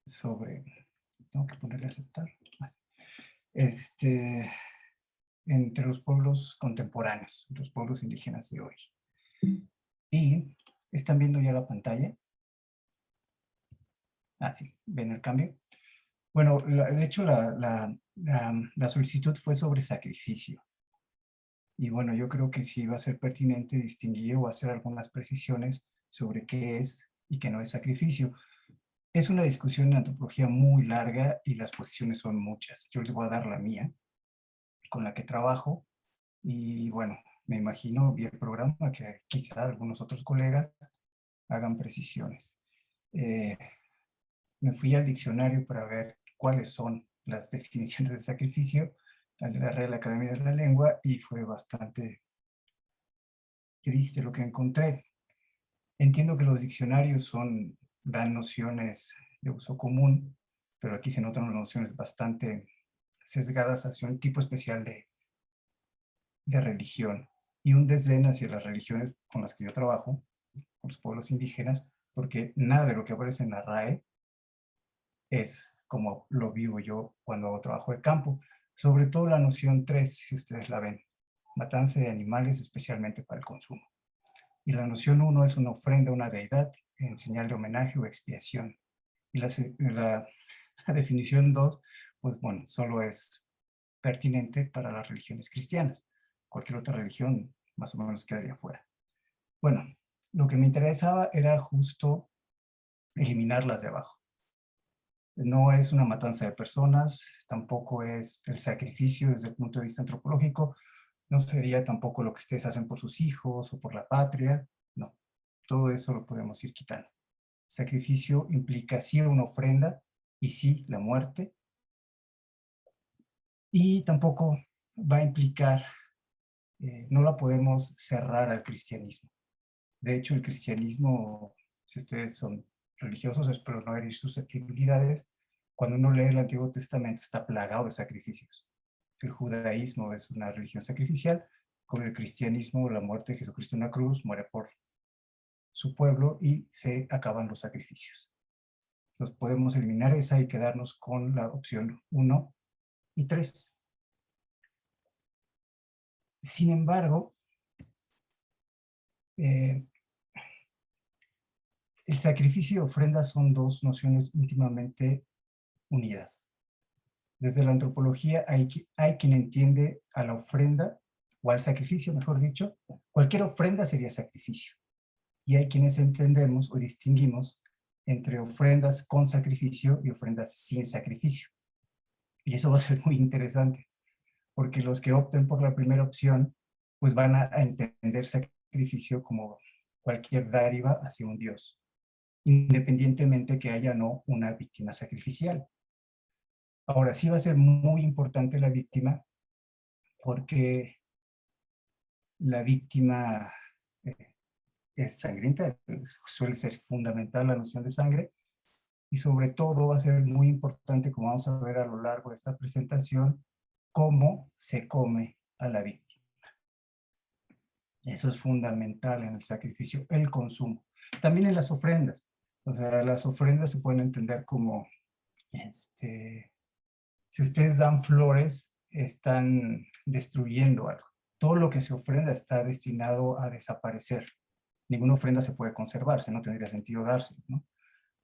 sobre, tengo que ponerle a aceptar, este, entre los pueblos contemporáneos, los pueblos indígenas de hoy. Y están viendo ya la pantalla. Ah, sí, ven el cambio. Bueno, de hecho la solicitud fue sobre sacrificio. Y bueno, yo creo que sí va a ser pertinente distinguir o hacer algunas precisiones sobre qué es y qué no es sacrificio. Es una discusión en antropología muy larga y las posiciones son muchas. Yo les voy a dar la mía, con la que trabajo, y bueno, me imagino, vi el programa, que quizá algunos otros colegas hagan precisiones. Me fui al diccionario para ver cuáles son las definiciones de sacrificio, al de la Real Academia de la Lengua, y fue bastante triste lo que encontré. Entiendo que los diccionarios dan nociones de uso común, pero aquí se notan unas nociones bastante sesgadas hacia un tipo especial de religión y un desdén hacia las religiones con las que yo trabajo, con los pueblos indígenas, porque nada de lo que aparece en la RAE es como lo vivo yo cuando hago trabajo de campo. Sobre todo la noción 3, si ustedes la ven, matanza de animales especialmente para el consumo. Y la noción 1 es una ofrenda a una deidad en señal de homenaje o expiación. Y la definición 2, pues bueno, solo es pertinente para las religiones cristianas. Cualquier otra religión más o menos quedaría fuera. Bueno, lo que me interesaba era justo eliminarlas de abajo. No es una matanza de personas, tampoco es el sacrificio desde el punto de vista antropológico, no sería tampoco lo que ustedes hacen por sus hijos o por la patria, no. Todo eso lo podemos ir quitando. Sacrificio implica sí una ofrenda y sí la muerte, y tampoco va a implicar, no la podemos cerrar al cristianismo. De hecho, el cristianismo, si ustedes son religiosos, espero no herir susceptibilidades, cuando uno lee el Antiguo Testamento está plagado de sacrificios. El judaísmo es una religión sacrificial, con el cristianismo la muerte de Jesucristo en la cruz, muere por su pueblo y se acaban los sacrificios. Entonces podemos eliminar esa y quedarnos con la opción 1 y 3. Sin embargo, el sacrificio y ofrenda son dos nociones íntimamente unidas. Desde la antropología hay quien entiende a la ofrenda, o al sacrificio, mejor dicho, cualquier ofrenda sería sacrificio. Y hay quienes entendemos o distinguimos entre ofrendas con sacrificio y ofrendas sin sacrificio. Y eso va a ser muy interesante, porque los que opten por la primera opción, pues van a entender sacrificio como cualquier dádiva hacia un Dios, independientemente que haya o no una víctima sacrificial. Ahora, sí va a ser muy importante la víctima, porque la víctima es sangrienta, suele ser fundamental la noción de sangre, y sobre todo va a ser muy importante, como vamos a ver a lo largo de esta presentación, cómo se come a la víctima. Eso es fundamental en el sacrificio, el consumo. También en las ofrendas. O sea, las ofrendas se pueden entender como, si ustedes dan flores, están destruyendo algo. Todo lo que se ofrenda está destinado a desaparecer. Ninguna ofrenda se puede conservarse, no tendría sentido darse, ¿no?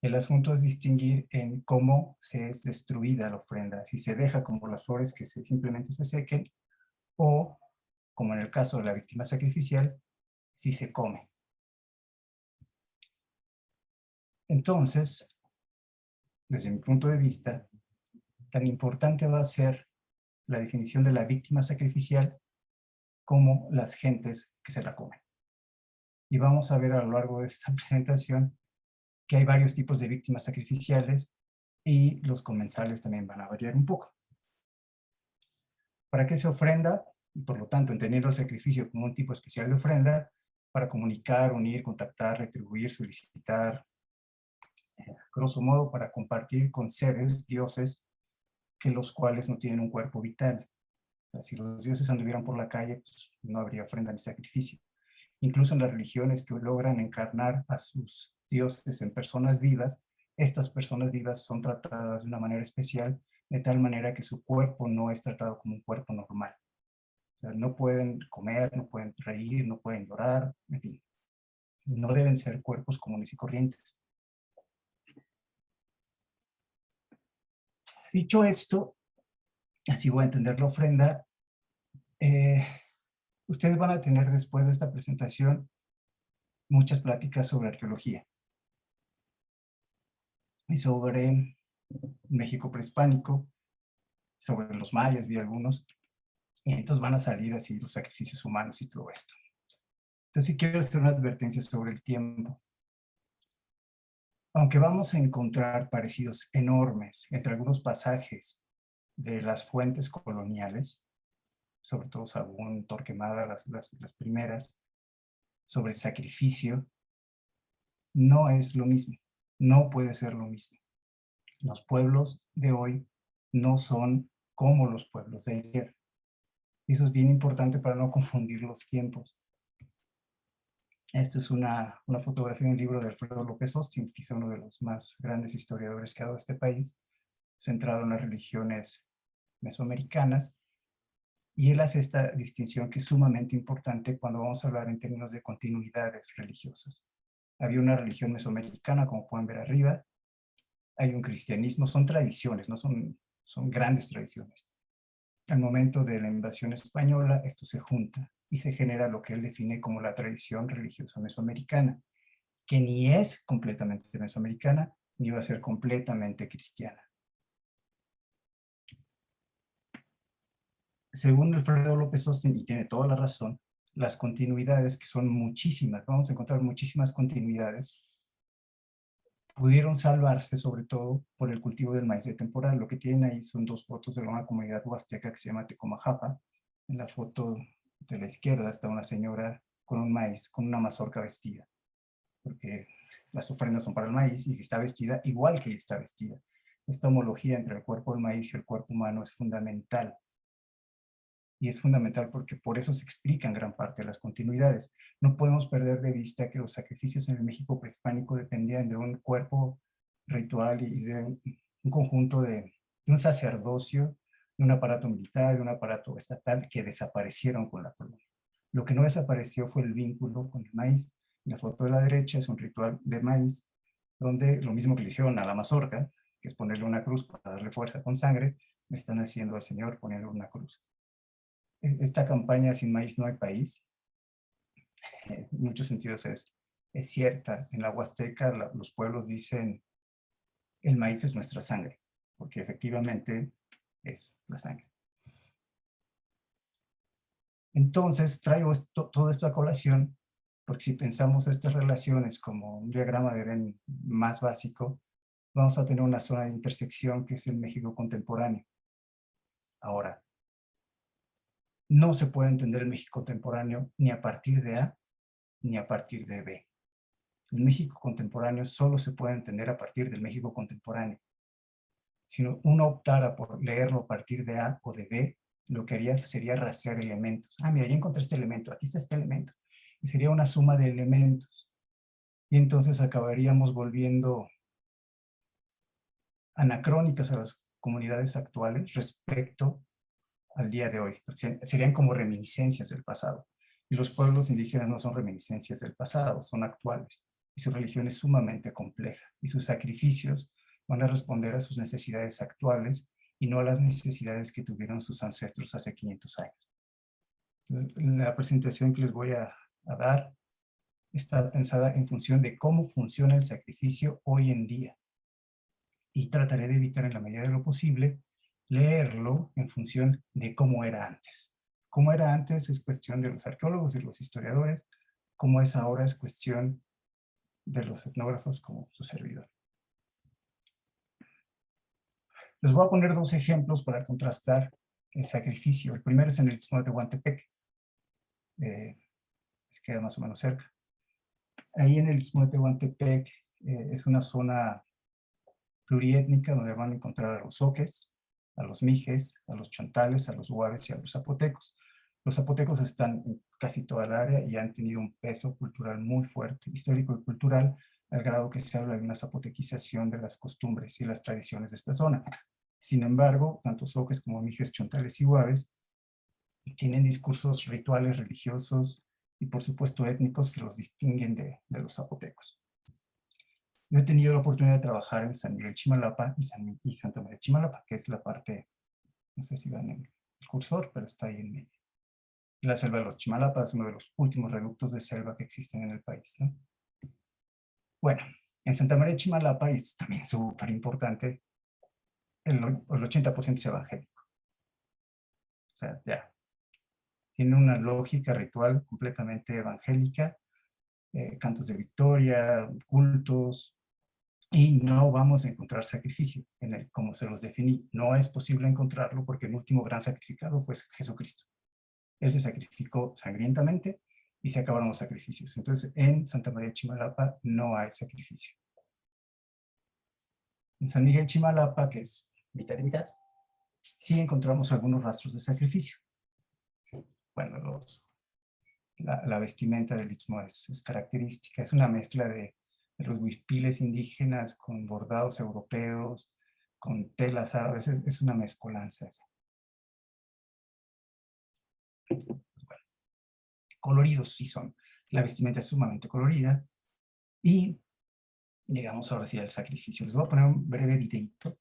El asunto es distinguir en cómo se es destruida la ofrenda, si se deja como las flores que simplemente se sequen, o, como en el caso de la víctima sacrificial, si se come. Entonces, desde mi punto de vista, tan importante va a ser la definición de la víctima sacrificial como las gentes que se la comen. Y vamos a ver a lo largo de esta presentación que hay varios tipos de víctimas sacrificiales y los comensales también van a variar un poco. ¿Para qué se ofrenda? Y por lo tanto, entendiendo el sacrificio como un tipo especial de ofrenda, para comunicar, unir, contactar, retribuir, solicitar, grosso modo para compartir con seres, dioses, que los cuales no tienen un cuerpo vital. O sea, si los dioses anduvieran por la calle, pues no habría ofrenda ni sacrificio. Incluso en las religiones que logran encarnar a sus dioses en personas vivas, estas personas vivas son tratadas de una manera especial, de tal manera que su cuerpo no es tratado como un cuerpo normal. O sea, no pueden comer, no pueden reír, no pueden llorar, en fin, no deben ser cuerpos comunes y corrientes. Dicho esto, así voy a entender la ofrenda. eh, Ustedes van a tener después de esta presentación muchas pláticas sobre arqueología y sobre México prehispánico, sobre los mayas, vi algunos, y entonces van a salir así los sacrificios humanos y todo esto. Entonces sí quiero hacer una advertencia sobre el tiempo. Aunque vamos a encontrar parecidos enormes entre algunos pasajes de las fuentes coloniales, sobre todo Sahagún, Torquemada, las primeras, sobre sacrificio, no es lo mismo, no puede ser lo mismo. Los pueblos de hoy no son como los pueblos de ayer. Y eso es bien importante para no confundir los tiempos. Esta es una fotografía de un libro de Alfredo López Austin, quizá uno de los más grandes historiadores que ha dado este país, centrado en las religiones mesoamericanas, y él hace esta distinción que es sumamente importante cuando vamos a hablar en términos de continuidades religiosas. Había una religión mesoamericana, como pueden ver arriba, hay un cristianismo, son tradiciones, no son grandes tradiciones. Al momento de la invasión española, esto se junta y se genera lo que él define como la tradición religiosa mesoamericana, que ni es completamente mesoamericana, ni va a ser completamente cristiana. Según Alfredo López Austin, y tiene toda la razón, las continuidades, que son muchísimas, vamos a encontrar muchísimas continuidades, pudieron salvarse sobre todo por el cultivo del maíz de temporal. Lo que tienen ahí son dos fotos de una comunidad huasteca que se llama Tecomajapa. En la foto de la izquierda está una señora con un maíz, con una mazorca vestida, porque las ofrendas son para el maíz y está vestida igual que ella está vestida. Esta homología entre el cuerpo del maíz y el cuerpo humano es fundamental. Y es fundamental porque por eso se explican gran parte de las continuidades. No podemos perder de vista que los sacrificios en el México prehispánico dependían de un cuerpo ritual y de un conjunto de un sacerdocio, de un aparato militar, de un aparato estatal que desaparecieron con la colonia. Lo que no desapareció fue el vínculo con el maíz. La foto de la derecha es un ritual de maíz, donde lo mismo que le hicieron a la mazorca, que es ponerle una cruz para darle fuerza con sangre, le están haciendo al Señor poniendo una cruz. Esta campaña Sin maíz no hay país, en muchos sentidos es cierta. En la Huasteca los pueblos dicen, el maíz es nuestra sangre, porque efectivamente es la sangre. Entonces traigo todo esto a colación, porque si pensamos estas relaciones como un diagrama de Venn más básico, vamos a tener una zona de intersección que es el México contemporáneo. Ahora, no se puede entender el México contemporáneo ni a partir de A ni a partir de B. El México contemporáneo solo se puede entender a partir del México contemporáneo. Si uno optara por leerlo a partir de A o de B, lo que haría sería rastrear elementos. Ah, mira, ya encontré este elemento, aquí está este elemento. Y sería una suma de elementos. Y entonces acabaríamos volviendo anacrónicas a las comunidades actuales respecto al día de hoy. Serían como reminiscencias del pasado. Y los pueblos indígenas no son reminiscencias del pasado, son actuales. Y su religión es sumamente compleja. Y sus sacrificios van a responder a sus necesidades actuales y no a las necesidades que tuvieron sus ancestros hace 500 años. Entonces, la presentación que les voy a dar está pensada en función de cómo funciona el sacrificio hoy en día. Y trataré de evitar en la medida de lo posible leerlo en función de cómo era antes. Cómo era antes es cuestión de los arqueólogos y los historiadores, cómo es ahora es cuestión de los etnógrafos como su servidor. Les voy a poner dos ejemplos para contrastar el sacrificio. El primero es en el Istmo de Tehuantepec, queda más o menos cerca. Ahí en el Istmo de Tehuantepec es una zona pluriétnica donde van a encontrar a los zoques, a los mijes, a los chontales, a los huaves y a los zapotecos. Los zapotecos están en casi toda el área y han tenido un peso cultural muy fuerte, histórico y cultural, al grado que se habla de una zapotequización de las costumbres y las tradiciones de esta zona. Sin embargo, tanto Zoques como Mijes, Chontales y Guaves tienen discursos rituales religiosos y por supuesto étnicos que los distinguen de los zapotecos. Yo he tenido la oportunidad de trabajar en San Miguel Chimalapa y Santa María Chimalapa, que es la parte, no sé si van en el cursor, pero está ahí en medio. La selva de los Chimalapas, uno de los últimos reductos de selva que existen en el país, ¿no? Bueno, en Santa María Chimalapa, y esto es también súper importante, el 80% es evangélico. O sea, ya, tiene una lógica ritual completamente evangélica, cantos de victoria, cultos, y no vamos a encontrar sacrificio, como se los definí. No es posible encontrarlo porque el último gran sacrificado fue Jesucristo. Él se sacrificó sangrientamente y se acabaron los sacrificios. Entonces, en Santa María Chimalapa no hay sacrificio. En San Miguel Chimalapa, que es mitad y mitad, sí encontramos algunos rastros de sacrificio. Bueno, la vestimenta del Istmo es característica, es una mezcla de los huipiles indígenas con bordados europeos, con telas árabes, es una mezcolanza. Bueno, coloridos sí son, la vestimenta es sumamente colorida y llegamos ahora sí al sacrificio. Les voy a poner un breve videito.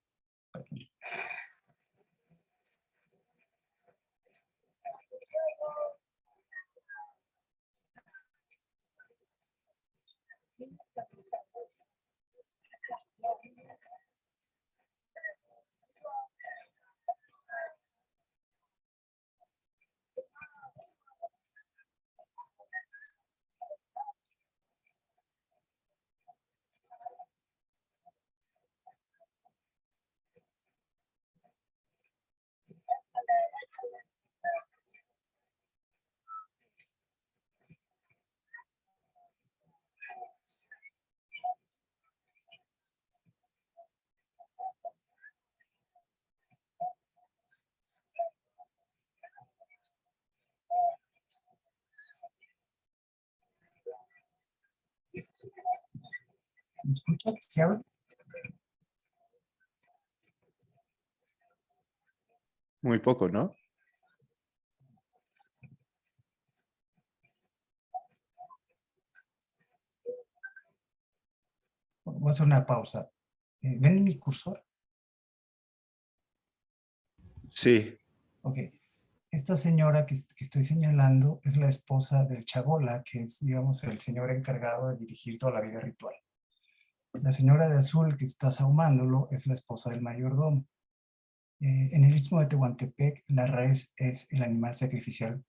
¿Me escuchan? ¿Sí hablan? Muy poco, ¿no? Voy a hacer una pausa. ¿Ven mi cursor? Sí. Ok. Esta señora que estoy señalando es la esposa del Chabola, que es, digamos, el señor encargado de dirigir toda la vida ritual. La señora de azul que está sahumándolo es la esposa del mayordomo. En el Istmo de Tehuantepec, la res es el animal sacrificial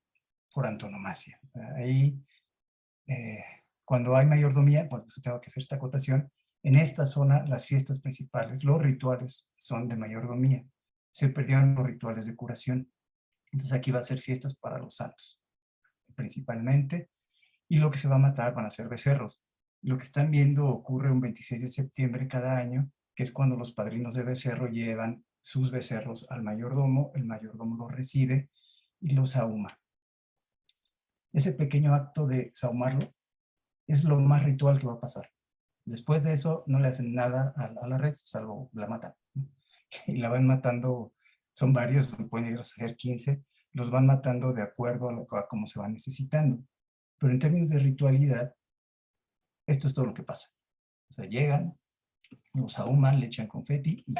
por antonomasia. Ahí, cuando hay mayordomía, por eso tengo que hacer esta acotación, en esta zona las fiestas principales, los rituales son de mayordomía. Se perdieron los rituales de curación. Entonces aquí va a ser fiestas para los santos, principalmente, y lo que se va a matar van a ser becerros. Lo que están viendo ocurre un 26 de septiembre cada año, que es cuando los padrinos de becerro llevan sus becerros al mayordomo, el mayordomo los recibe y los ahuma. Ese pequeño acto de sahumarlo es lo más ritual que va a pasar. Después de eso no le hacen nada a la res, salvo la matan. Y la van matando, son varios, pueden llegar a ser 15, los van matando de acuerdo a cómo se van necesitando. Pero en términos de ritualidad, esto es todo lo que pasa. O sea, llegan, los ahuman, le echan confeti y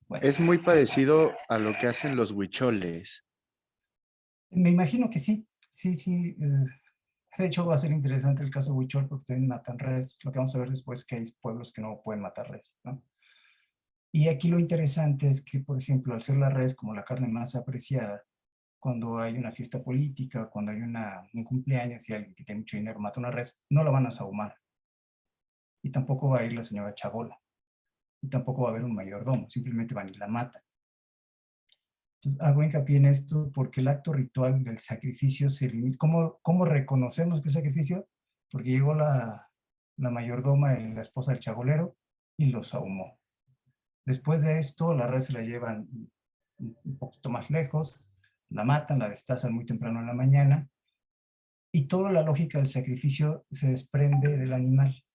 bueno. Es muy parecido a lo que hacen los huicholes. Me imagino que sí, sí, sí. De hecho, va a ser interesante el caso de Huichol porque también matan res. Lo que vamos a ver después es que hay pueblos que no pueden matar res, ¿no? Y aquí lo interesante es que, por ejemplo, al ser la res como la carne más apreciada, cuando hay una fiesta política, cuando hay un cumpleaños y alguien que tiene mucho dinero mata una res, no la van a sahumar. y tampoco va a ir la señora Chabola, y tampoco va a haber un mayordomo, simplemente van y la matan. Entonces, hago hincapié en esto porque el acto ritual del sacrificio se limita. ¿Cómo reconocemos que es sacrificio? Porque llegó la mayordoma y la esposa del chabolero y los ahumó. Después de esto, la red se la llevan un poquito más lejos, la matan, la destazan muy temprano en la mañana, y toda la lógica del sacrificio se desprende del animal.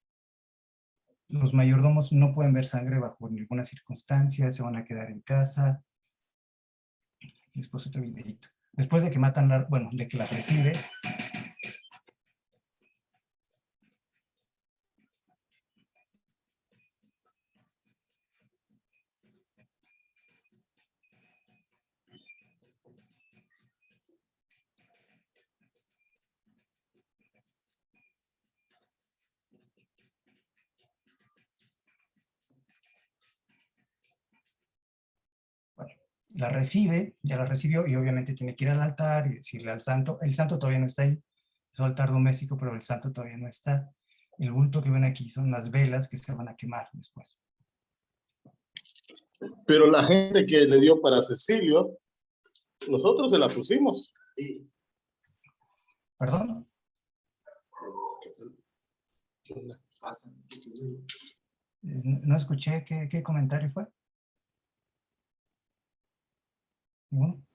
Los mayordomos no pueden ver sangre bajo ninguna circunstancia, se van a quedar en casa. Después otro videito. Después de que matan, de que la recibe, bueno, la recibe, ya la recibió y obviamente tiene que ir al altar y decirle al santo. El santo todavía no está ahí, es un altar doméstico, pero el santo todavía no está. El bulto que ven aquí son las velas que se van a quemar después. Pero la gente que le dio para Cecilio, nosotros se la pusimos. ¿Perdón? No escuché qué comentario fue. ¿Ninguno?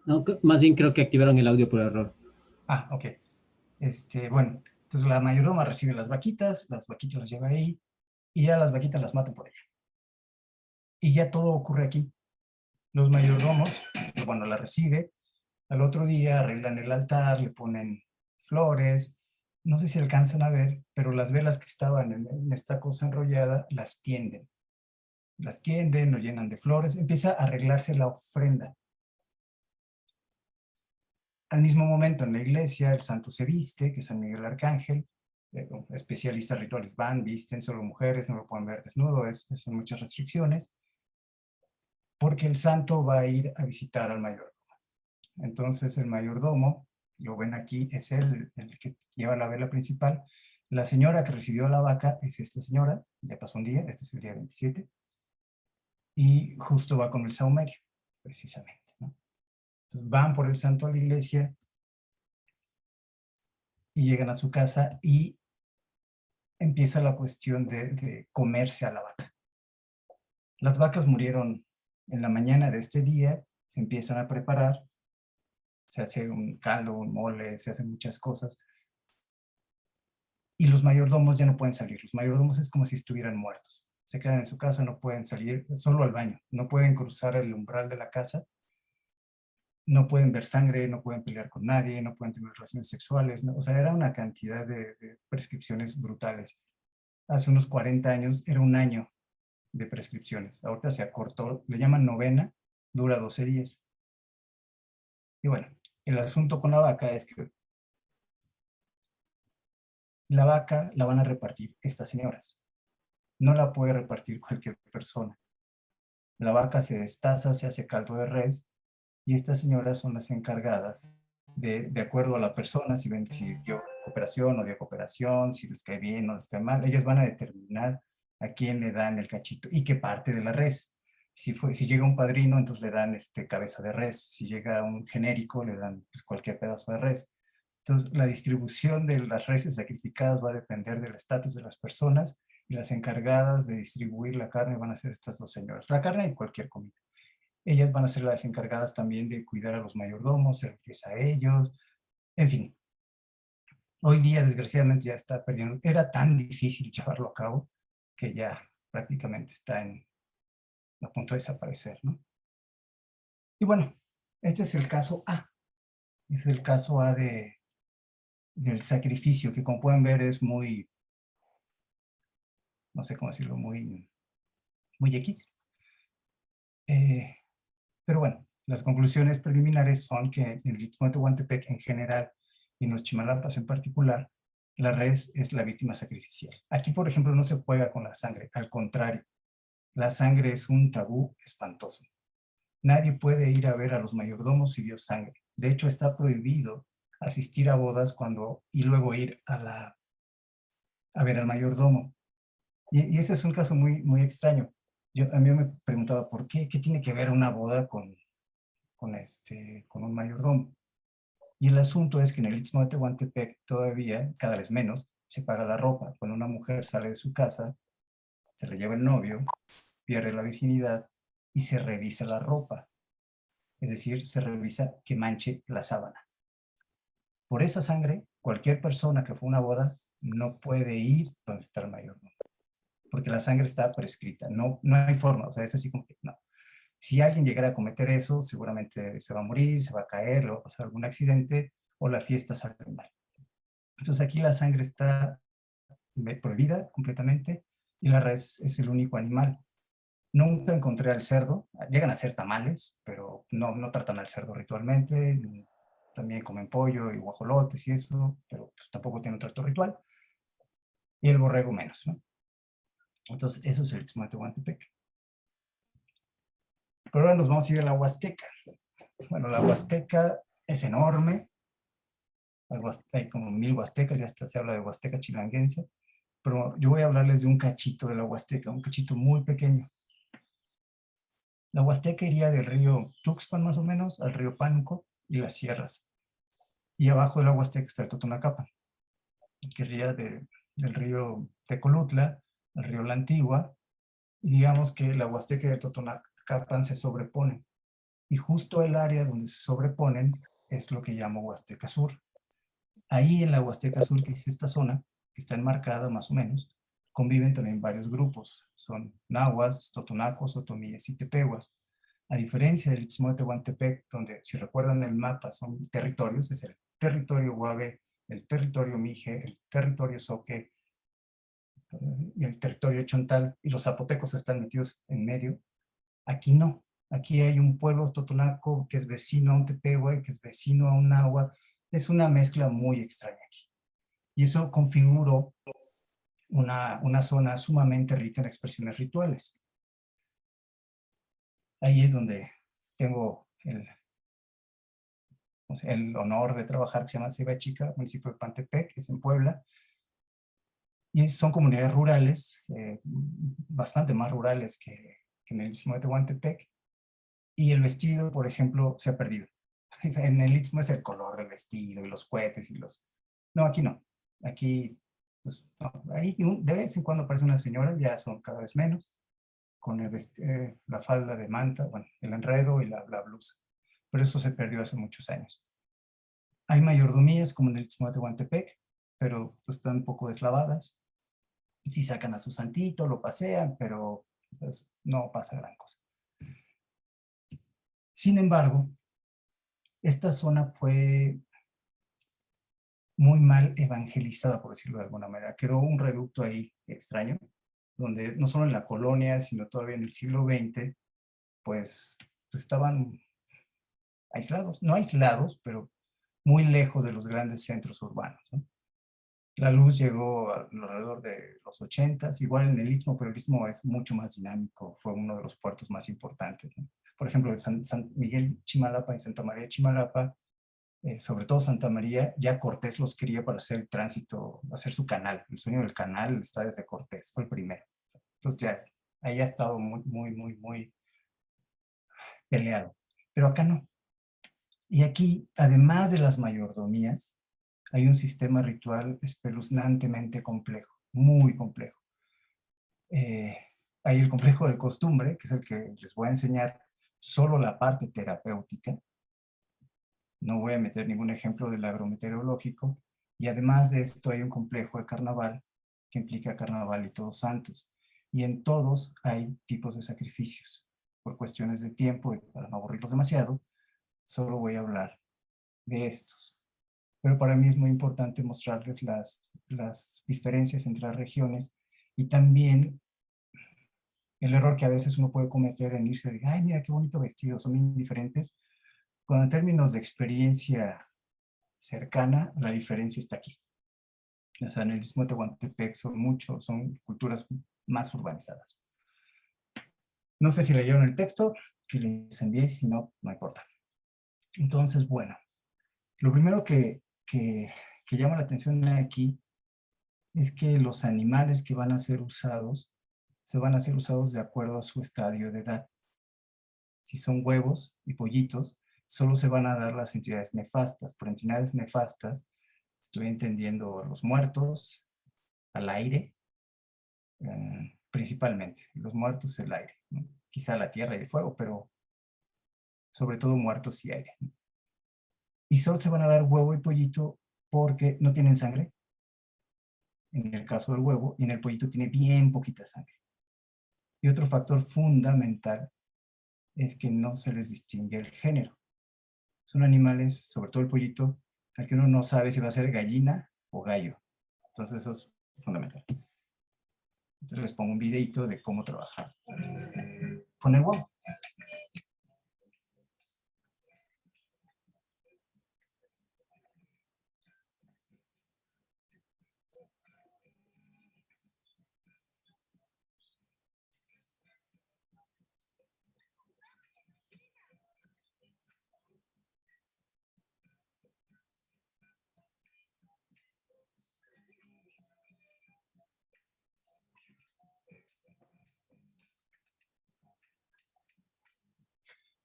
No, más bien creo que activaron el audio por error. Ah, ok. Bueno, entonces la mayordoma recibe las vaquitas las lleva ahí, y ya las vaquitas las matan por ella. Y ya todo ocurre aquí. Los mayordomos, bueno, la recibe, al otro día arreglan el altar, le ponen flores, no sé si alcanzan a ver, pero las velas que estaban en esta cosa enrollada las tienden, lo llenan de flores, empieza a arreglarse la ofrenda. Al mismo momento en la iglesia el santo se viste, que es San Miguel Arcángel, especialistas rituales van, visten, solo mujeres, no lo pueden ver desnudo, son muchas restricciones, porque el santo va a ir a visitar al mayordomo. Entonces el mayordomo, lo ven aquí, es el que lleva la vela principal. La señora que recibió la vaca es esta señora, ya pasó un día, este es el día 27, y justo va con el sahumerio, precisamente, ¿no? Entonces van por el santo a la iglesia y llegan a su casa y empieza la cuestión de comerse a la vaca. Las vacas murieron en la mañana de este día, se empiezan a preparar, se hace un caldo, un mole, se hacen muchas cosas, y los mayordomos ya no pueden salir. Los mayordomos es como si estuvieran muertos. Se quedan en su casa, no pueden salir, solo al baño, no pueden cruzar el umbral de la casa, no pueden ver sangre, no pueden pelear con nadie, no pueden tener relaciones sexuales, ¿no? O sea, era una cantidad de prescripciones brutales. Hace unos 40 años era un año de prescripciones. Ahorita se acortó, le llaman novena, dura 12 días. Y bueno, el asunto con la vaca es que la vaca la van a repartir estas señoras. No la puede repartir cualquier persona. La vaca se destaza, se hace caldo de res, y estas señoras son las encargadas de acuerdo a la persona, si ven si dio cooperación o dio cooperación, si les cae bien o les cae mal, ellas van a determinar a quién le dan el cachito y qué parte de la res. Si llega un padrino, entonces le dan cabeza de res. Si llega un genérico, le dan pues, cualquier pedazo de res. Entonces, la distribución de las reses sacrificadas va a depender del estatus de las personas, y las encargadas de distribuir la carne van a ser estas dos señoras. La carne y cualquier comida. Ellas van a ser las encargadas también de cuidar a los mayordomos, servirles a ellos, en fin. Hoy día, desgraciadamente, ya está perdiendo. Era tan difícil llevarlo a cabo que ya prácticamente está a punto de desaparecer, ¿no? Y bueno, este es el caso A. Es el caso A del sacrificio, que como pueden ver es muy, no sé cómo decirlo, muy X. Pero bueno, las conclusiones preliminares son que en el Istmo de Tehuantepec en general y en los Chimalapa en particular, la res es la víctima sacrificial. Aquí, por ejemplo, no se juega con la sangre, al contrario, la sangre es un tabú espantoso. Nadie puede ir a ver a los mayordomos si dio sangre. De hecho, está prohibido asistir a bodas y luego ir a ver al mayordomo. Y ese es un caso muy, muy extraño. A mí me preguntaba, ¿por qué? ¿Qué tiene que ver una boda con un mayordomo? Y el asunto es que en el Istmo de Tehuantepec todavía, cada vez menos, se paga la ropa. Cuando una mujer sale de su casa, se le lleva el novio, pierde la virginidad y se revisa la ropa. Es decir, se revisa que manche la sábana. Por esa sangre, cualquier persona que fue a una boda no puede ir donde está el mayordomo, porque la sangre está prescrita. No, no hay forma, o sea, es así como que no. Si alguien llegara a cometer eso, seguramente se va a morir, se va a caer, o sea, algún accidente, o la fiesta sale mal. Entonces aquí la sangre está prohibida completamente y la res es el único animal. Nunca encontré al cerdo, llegan a ser tamales, pero no tratan al cerdo ritualmente, también comen pollo y guajolotes y eso, pero pues tampoco tiene un trato ritual, y el borrego menos, ¿no? Entonces eso es el Istmo de Tehuantepec. Pero ahora nos vamos a ir a la Huasteca. Bueno, la Huasteca es enorme, hay como 1000 huastecas, ya hasta se habla de Huasteca chilanguense, pero yo voy a hablarles de un cachito de la Huasteca, un cachito muy pequeño. La Huasteca iría del río Tuxpan más o menos al río Pánuco y las sierras. Y abajo de la Huasteca está el Totonacapan, que iría del río Tecolutla al río La Antigua, y digamos que la Huasteca y el Totonacapan se sobreponen. Y justo el área donde se sobreponen es lo que llamo Huasteca Sur. Ahí en la Huasteca Sur, que es esta zona, que está enmarcada más o menos, conviven también varios grupos. Son nahuas, totonacos, otomíes y tepehuas. A diferencia del Istmo de Tehuantepec, donde, si recuerdan el mapa, son territorios, es el territorio Guave, el territorio Mije, el territorio Zoque y el territorio Chontal, y los zapotecos están metidos en medio. Aquí no. Aquí hay un pueblo totonaco que es vecino a un tepehue, que es vecino a un nahua. Es una mezcla muy extraña aquí. Y eso configuró una zona sumamente rica en expresiones rituales. Ahí es donde tengo el honor de trabajar, que se llama Ceiba Chica, municipio de Pantepec, es en Puebla. Y son comunidades rurales, bastante más rurales que en el Istmo de Tehuantepec. Y el vestido, por ejemplo, se ha perdido. En el Istmo es el color del vestido y los cohetes y los... No, aquí no. Aquí, pues, no. Ahí de vez en cuando aparece una señora, ya son cada vez menos, con la falda de manta, bueno, el enredo y la blusa. Pero eso se perdió hace muchos años. Hay mayordomías, como en el Istmo de Tehuantepec, pero pues, están un poco deslavadas. Sí sacan a su santito, lo pasean, pero pues, no pasa gran cosa. Sin embargo, esta zona fue muy mal evangelizada, por decirlo de alguna manera. Quedó un reducto ahí extraño, donde no solo en la colonia, sino todavía en el siglo XX, pues estaban aislados, no aislados, pero muy lejos de los grandes centros urbanos, ¿no? La luz llegó alrededor de los 80s, igual en el Istmo, pero el Istmo es mucho más dinámico, fue uno de los puertos más importantes, ¿no? Por ejemplo, San Miguel Chimalapa y Santa María Chimalapa, sobre todo Santa María, ya Cortés los quería para hacer el tránsito, hacer su canal. El sueño del canal está desde Cortés, fue el primero. Entonces ya, ahí ha estado muy, muy, muy, muy peleado. Pero acá no. Y aquí, además de las mayordomías, hay un sistema ritual espeluznantemente complejo, muy complejo. Hay el complejo del costumbre, que es el que les voy a enseñar solo la parte terapéutica. No voy a meter ningún ejemplo del agrometeorológico. Y además de esto hay un complejo de carnaval que implica carnaval y todos santos. Y en todos hay tipos de sacrificios. Por cuestiones de tiempo y para no aburrirlos demasiado, solo voy a hablar de estos. Pero para mí es muy importante mostrarles las diferencias entre las regiones y también el error que a veces uno puede cometer en irse de, ay, mira qué bonito vestido, son bien diferentes, cuando en términos de experiencia cercana, la diferencia está aquí. O sea, en el Istmo de Tehuantepec son culturas más urbanizadas. No sé si leyeron el texto, que les envié, si no, no importa. Entonces, bueno, lo primero que llama la atención aquí es que los animales que van a ser usados, se van a ser usados de acuerdo a su estadio de edad. Si son huevos y pollitos, solo se van a dar las entidades nefastas. Por entidades nefastas, estoy entendiendo los muertos, al aire, principalmente. Los muertos, el aire, ¿no? Quizá la tierra y el fuego, pero sobre todo muertos y aire, ¿no? Y solo se van a dar huevo y pollito porque no tienen sangre, en el caso del huevo, y en el pollito tiene bien poquita sangre. Y otro factor fundamental es que no se les distingue el género. Son animales, sobre todo el pollito, al que uno no sabe si va a ser gallina o gallo. Entonces eso es fundamental. Entonces les pongo un videito de cómo trabajar con el huevo.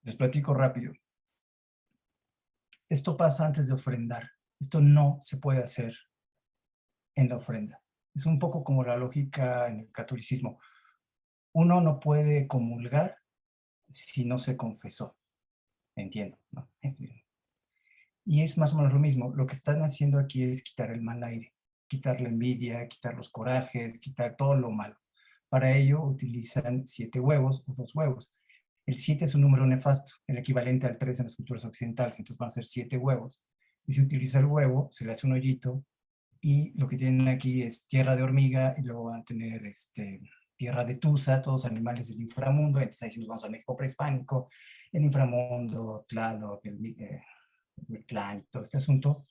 Les platico rápido. Esto pasa antes de ofrendar. Esto no se puede hacer en la ofrenda. Es un poco como la lógica en el catolicismo. Uno no puede comulgar si no se confesó. Entiendo, ¿no? Y es más o menos lo mismo. Lo que están haciendo aquí es quitar el mal aire, quitar la envidia, quitar los corajes, quitar todo lo malo. Para ello utilizan 7 huevos o 2 huevos. El 7 es un número nefasto, el equivalente al 3 en las culturas occidentales, entonces van a ser 7 huevos. Y se utiliza el huevo, se le hace un hoyito, y lo que tienen aquí es tierra de hormiga, y luego van a tener tierra de tusa, todos animales del inframundo. Entonces ahí sí nos vamos a México prehispánico, el inframundo, Tlaloc, el clan, todo este asunto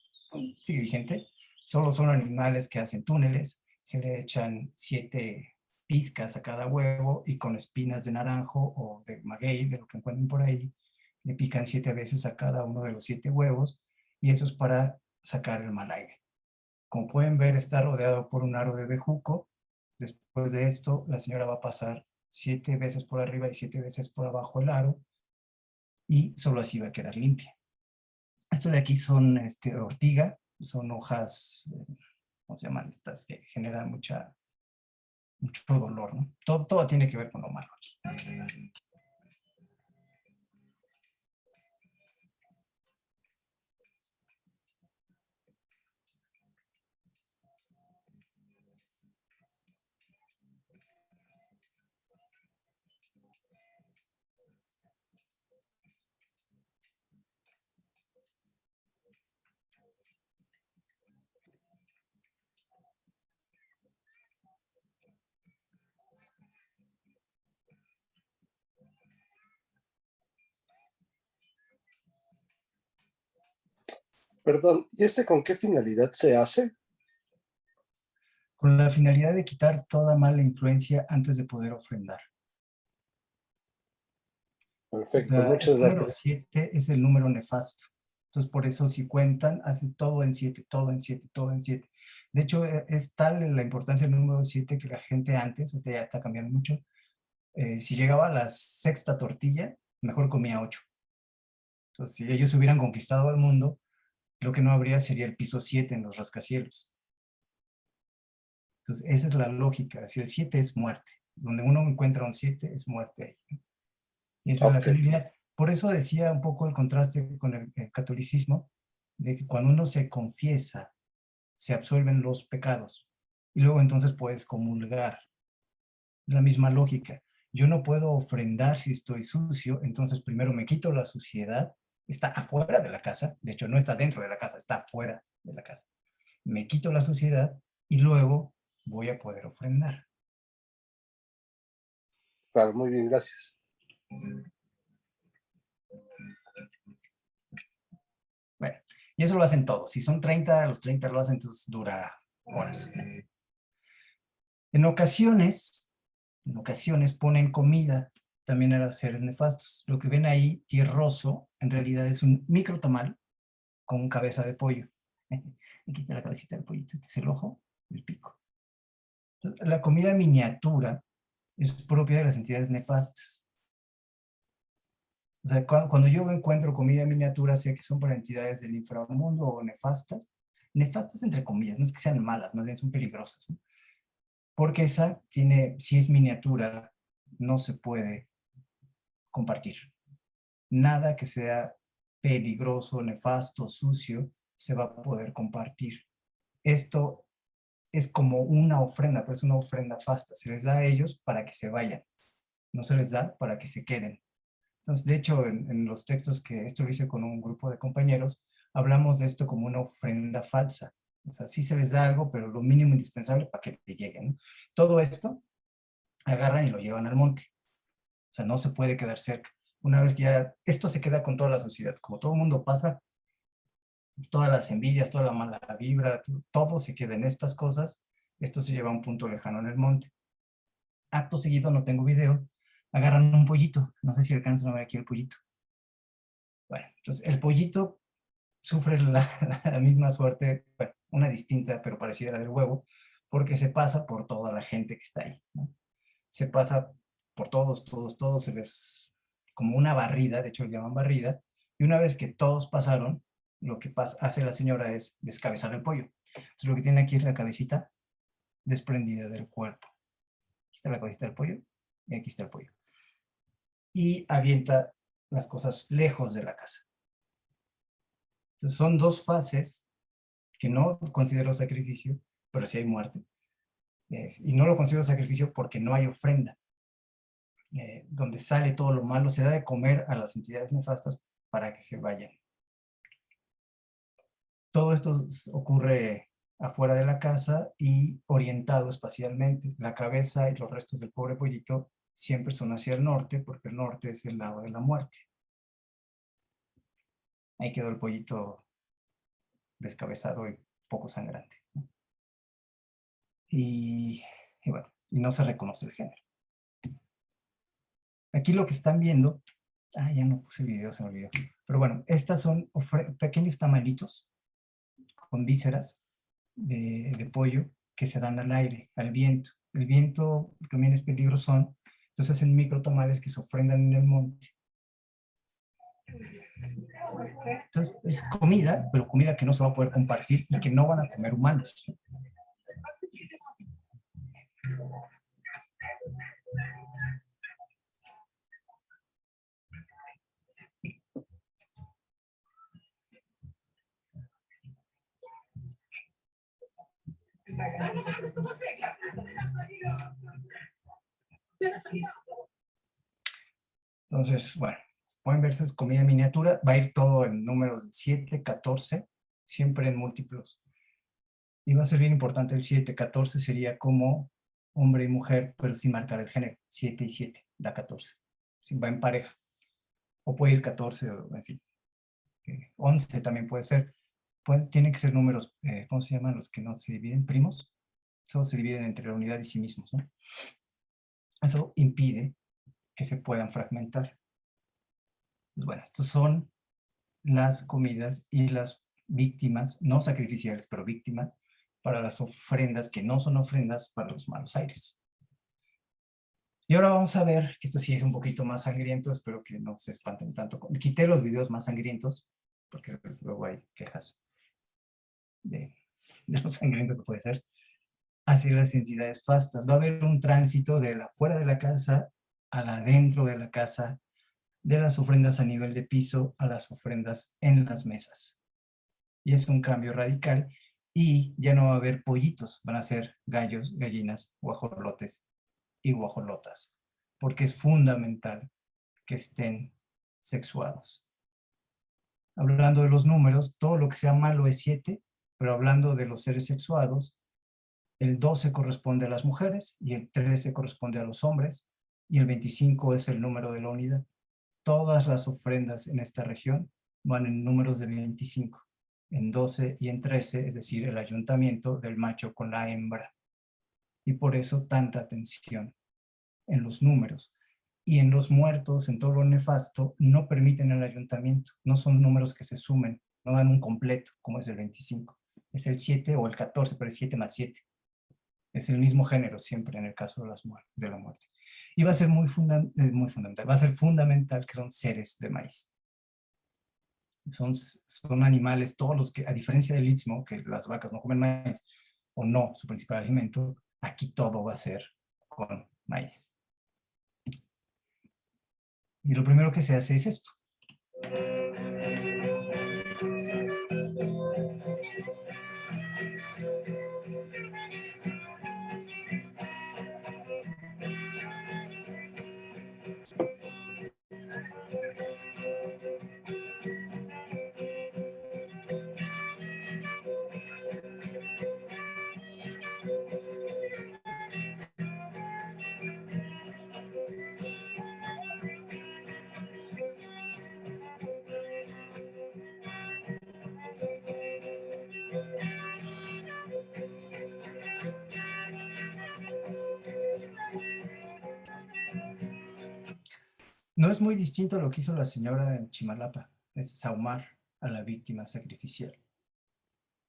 sigue vigente. Solo son animales que hacen túneles, se le echan 7 pizcas a cada huevo, y con espinas de naranjo o de maguey, de lo que encuentren por ahí, le pican 7 veces a cada uno de los 7 huevos, y eso es para sacar el mal aire. Como pueden ver, está rodeado por un aro de bejuco. Después de esto, la señora va a pasar 7 veces por arriba y 7 veces por abajo el aro, y solo así va a quedar limpia. Esto de aquí son ortiga, son hojas, ¿cómo se llaman? Estas que generan mucho dolor, ¿no? Todo tiene que ver con lo malo aquí. Perdón, ¿y este con qué finalidad se hace? Con la finalidad de quitar toda mala influencia antes de poder ofrendar. O Perfecto, sea, muchas el número gracias. 7 es el número nefasto. Entonces, por eso si cuentan, hacen todo en 7, todo en 7, todo en 7. De hecho, es tal la importancia del número 7 que la gente antes, ahorita ya está cambiando mucho, si llegaba a la sexta tortilla, mejor comía 8. Entonces, si ellos hubieran conquistado al mundo, lo que no habría sería el piso 7 en los rascacielos. Entonces, esa es la lógica. Si el 7 es muerte. Donde uno encuentra un 7 es muerte ahí, ¿no? Y esa es la Ok, finalidad. Por eso decía un poco el contraste con el catolicismo, de que cuando uno se confiesa, se absuelven los pecados. Y luego entonces puedes comulgar. La misma lógica. Yo no puedo ofrendar si estoy sucio, entonces primero me quito la suciedad. Está afuera de la casa, de hecho no está dentro de la casa, está afuera de la casa. Me quito la suciedad y luego voy a poder ofrendar. claro, muy bien, gracias. Bueno, y eso lo hacen todos. Si son 30, los 30 lo hacen, entonces dura horas. En ocasiones ponen comida también a los seres nefastos. Lo que ven ahí, tierroso, en realidad es un micro tamal con cabeza de pollo. Aquí está la cabecita del pollito, este es el ojo, el pico. Entonces, la comida miniatura es propia de las entidades nefastas. O sea, cuando yo encuentro comida miniatura, sé que son para entidades del inframundo o nefastas. Nefastas entre comillas, no es que sean malas, más bien son peligrosas, ¿no? Porque esa tiene, si es miniatura, no se puede compartir. Nada que sea peligroso, nefasto, sucio, se va a poder compartir. Esto es como una ofrenda, pero es una ofrenda fasta. Se les da a ellos para que se vayan. No se les da para que se queden. Entonces, de hecho, en los textos que esto lo hice con un grupo de compañeros, hablamos de esto como una ofrenda falsa. O sea, sí se les da algo, pero lo mínimo indispensable para que le lleguen, ¿no? Todo esto agarran y lo llevan al monte. O sea, no se puede quedar cerca. Una vez que ya, esto se queda con toda la sociedad. Como todo el mundo pasa, todas las envidias, toda la mala vibra, todo se queda en estas cosas. Esto se lleva a un punto lejano en el monte. Acto seguido, no tengo video, agarran un pollito. No sé si alcanzan a ver aquí el pollito. Bueno, entonces el pollito sufre la misma suerte, bueno, una distinta pero parecida a la del huevo, porque se pasa por toda la gente que está ahí, ¿no? Se pasa por todos, se les, como una barrida, de hecho le llaman barrida, y una vez que todos pasaron, lo que hace la señora es descabezar el pollo. Entonces lo que tiene aquí es la cabecita desprendida del cuerpo. Aquí está la cabecita del pollo, y aquí está el pollo. Y avienta las cosas lejos de la casa. Entonces son dos fases que no considero sacrificio, pero sí hay muerte. Y no lo considero sacrificio porque no hay ofrenda. Donde sale todo lo malo, se da de comer a las entidades nefastas para que se vayan. Todo esto ocurre afuera de la casa y orientado espacialmente. La cabeza y los restos del pobre pollito siempre son hacia el norte, porque el norte es el lado de la muerte. Ahí quedó el pollito descabezado y poco sangrante, ¿no? Y bueno, y no se reconoce el género. Aquí lo que están viendo, ya no puse el video, se me olvidó. Pero bueno, estas son pequeños tamalitos con vísceras de pollo que se dan al aire, al viento. El viento también es peligroso, entonces hacen micro tamales que se ofrendan en el monte. Entonces es comida, pero comida que no se va a poder compartir y que no van a comer humanos. Entonces, bueno, pueden ver, es comida miniatura, va a ir todo en números de 7, 14, siempre en múltiplos. Y va a ser bien importante el 7, 14 sería como hombre y mujer, pero sin marcar el género, 7 y 7, da 14. Va en pareja. O puede ir 14, en fin. 11 también puede ser. Tienen que ser números, ¿cómo se llaman los que no se dividen? Primos. Solo se dividen entre la unidad y sí mismos, ¿no? Eso impide que se puedan fragmentar. Pues bueno, estas son las comidas y las víctimas, no sacrificiales, pero víctimas, para las ofrendas que no son ofrendas para los malos aires. Y ahora vamos a ver, que esto sí es un poquito más sangriento, espero que no se espanten tanto. Quité los videos más sangrientos, porque luego hay quejas de lo sangriento que puede ser, hacia las entidades fastas. Va a haber un tránsito de la fuera de la casa a la dentro de la casa, de las ofrendas a nivel de piso a las ofrendas en las mesas. Y es un cambio radical y ya no va a haber pollitos, van a ser gallos, gallinas, guajolotes y guajolotas, porque es fundamental que estén sexuados. Hablando de los números, todo lo que sea malo es 7, pero hablando de los seres sexuados, el 12 corresponde a las mujeres y el 13 corresponde a los hombres y el 25 es el número de la unidad. Todas las ofrendas en esta región van en números de 25, en 12 y en 13, es decir, el ayuntamiento del macho con la hembra. Y por eso tanta atención en los números. Y en los muertos, en todo lo nefasto, no permiten el ayuntamiento. No son números que se sumen, no dan un completo, como es el 25. Es el 7 o el 14, pero es 7 más 7. Es el mismo género siempre en el caso de, de la muerte. Y va a ser muy fundamental, va a ser fundamental que son seres de maíz. Son animales, todos los que, a diferencia del istmo, que las vacas no comen maíz, o no, su principal alimento, aquí todo va a ser con maíz. Y lo primero que se hace es esto. No es muy distinto a lo que hizo la señora en Chimalapa, es sahumar a la víctima sacrificial.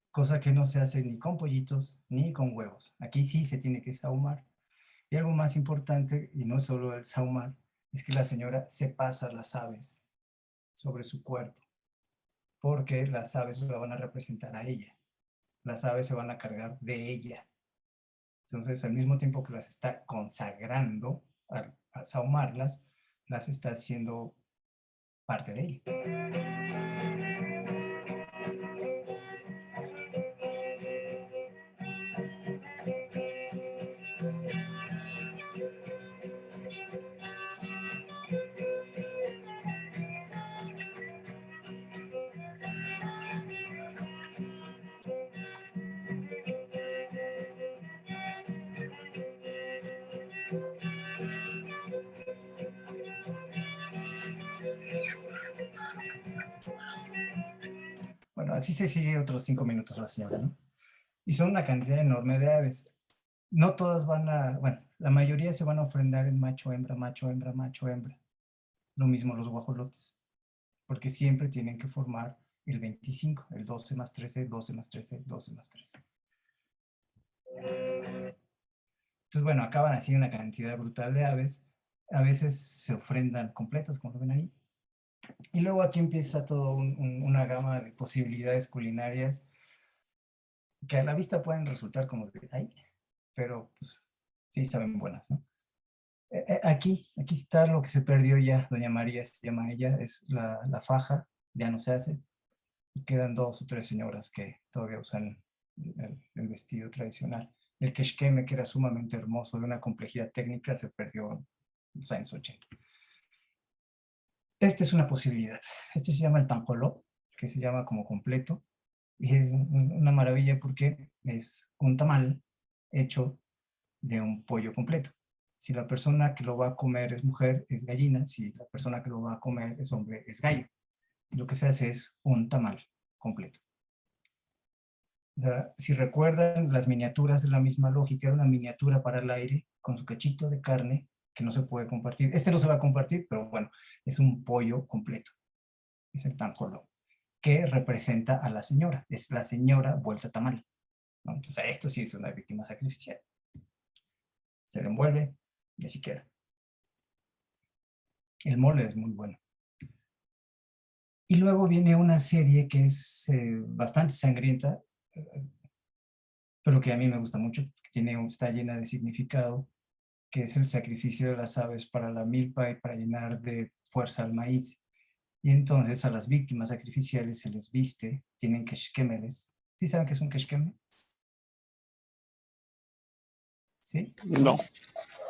Cosa que no se hace ni con pollitos ni con huevos. Aquí sí se tiene que sahumar. Y algo más importante, y no solo el sahumar, es que la señora se pasa las aves sobre su cuerpo, porque las aves la van a representar a ella. Las aves se van a cargar de ella. Entonces, al mismo tiempo que las está consagrando al sahumarlas, las está haciendo parte de ella. Bueno, así se sigue otros 5 minutos la señora, ¿no? Y son una cantidad enorme de aves. No todas van a, bueno, la mayoría se van a ofrendar en macho, hembra, macho, hembra, macho, hembra. Lo mismo los guajolotes, porque siempre tienen que formar el 25, el 12 más 13, 12 más 13, 12 más 13. Entonces, bueno, acaban así una cantidad brutal de aves. A veces se ofrendan completas, como lo ven ahí. Y luego aquí empieza toda una gama de posibilidades culinarias que a la vista pueden resultar como de ahí, pero pues sí saben buenas, ¿no? Aquí está lo que se perdió ya, doña María se llama ella, es la faja, ya no se hace. Y quedan 2 o 3 señoras que todavía usan el vestido tradicional. El quexqueme, que era sumamente hermoso, de una complejidad técnica, se perdió en los años 80. Esta es una posibilidad. Este se llama el tanjoló, que se llama como completo. Y es una maravilla porque es un tamal hecho de un pollo completo. Si la persona que lo va a comer es mujer, es gallina. Si la persona que lo va a comer es hombre, es gallo. Lo que se hace es un tamal completo. O sea, si recuerdan, las miniaturas es la misma lógica, era una miniatura para el aire con su cachito de carne que no se puede compartir. Este no se va a compartir, pero bueno, es un pollo completo. Es el tanjoló, que representa a la señora. Es la señora vuelta tamal, ¿no? Entonces, esto sí es una víctima sacrificial. Se le envuelve y así queda. El mole es muy bueno. Y luego viene una serie que es bastante sangrienta, pero que a mí me gusta mucho, que está llena de significado, que es el sacrificio de las aves para la milpa y para llenar de fuerza al maíz. Y entonces a las víctimas sacrificiales se les viste, tienen quexquemeles. ¿Sí saben qué es un quexqueme? ¿Sí? No,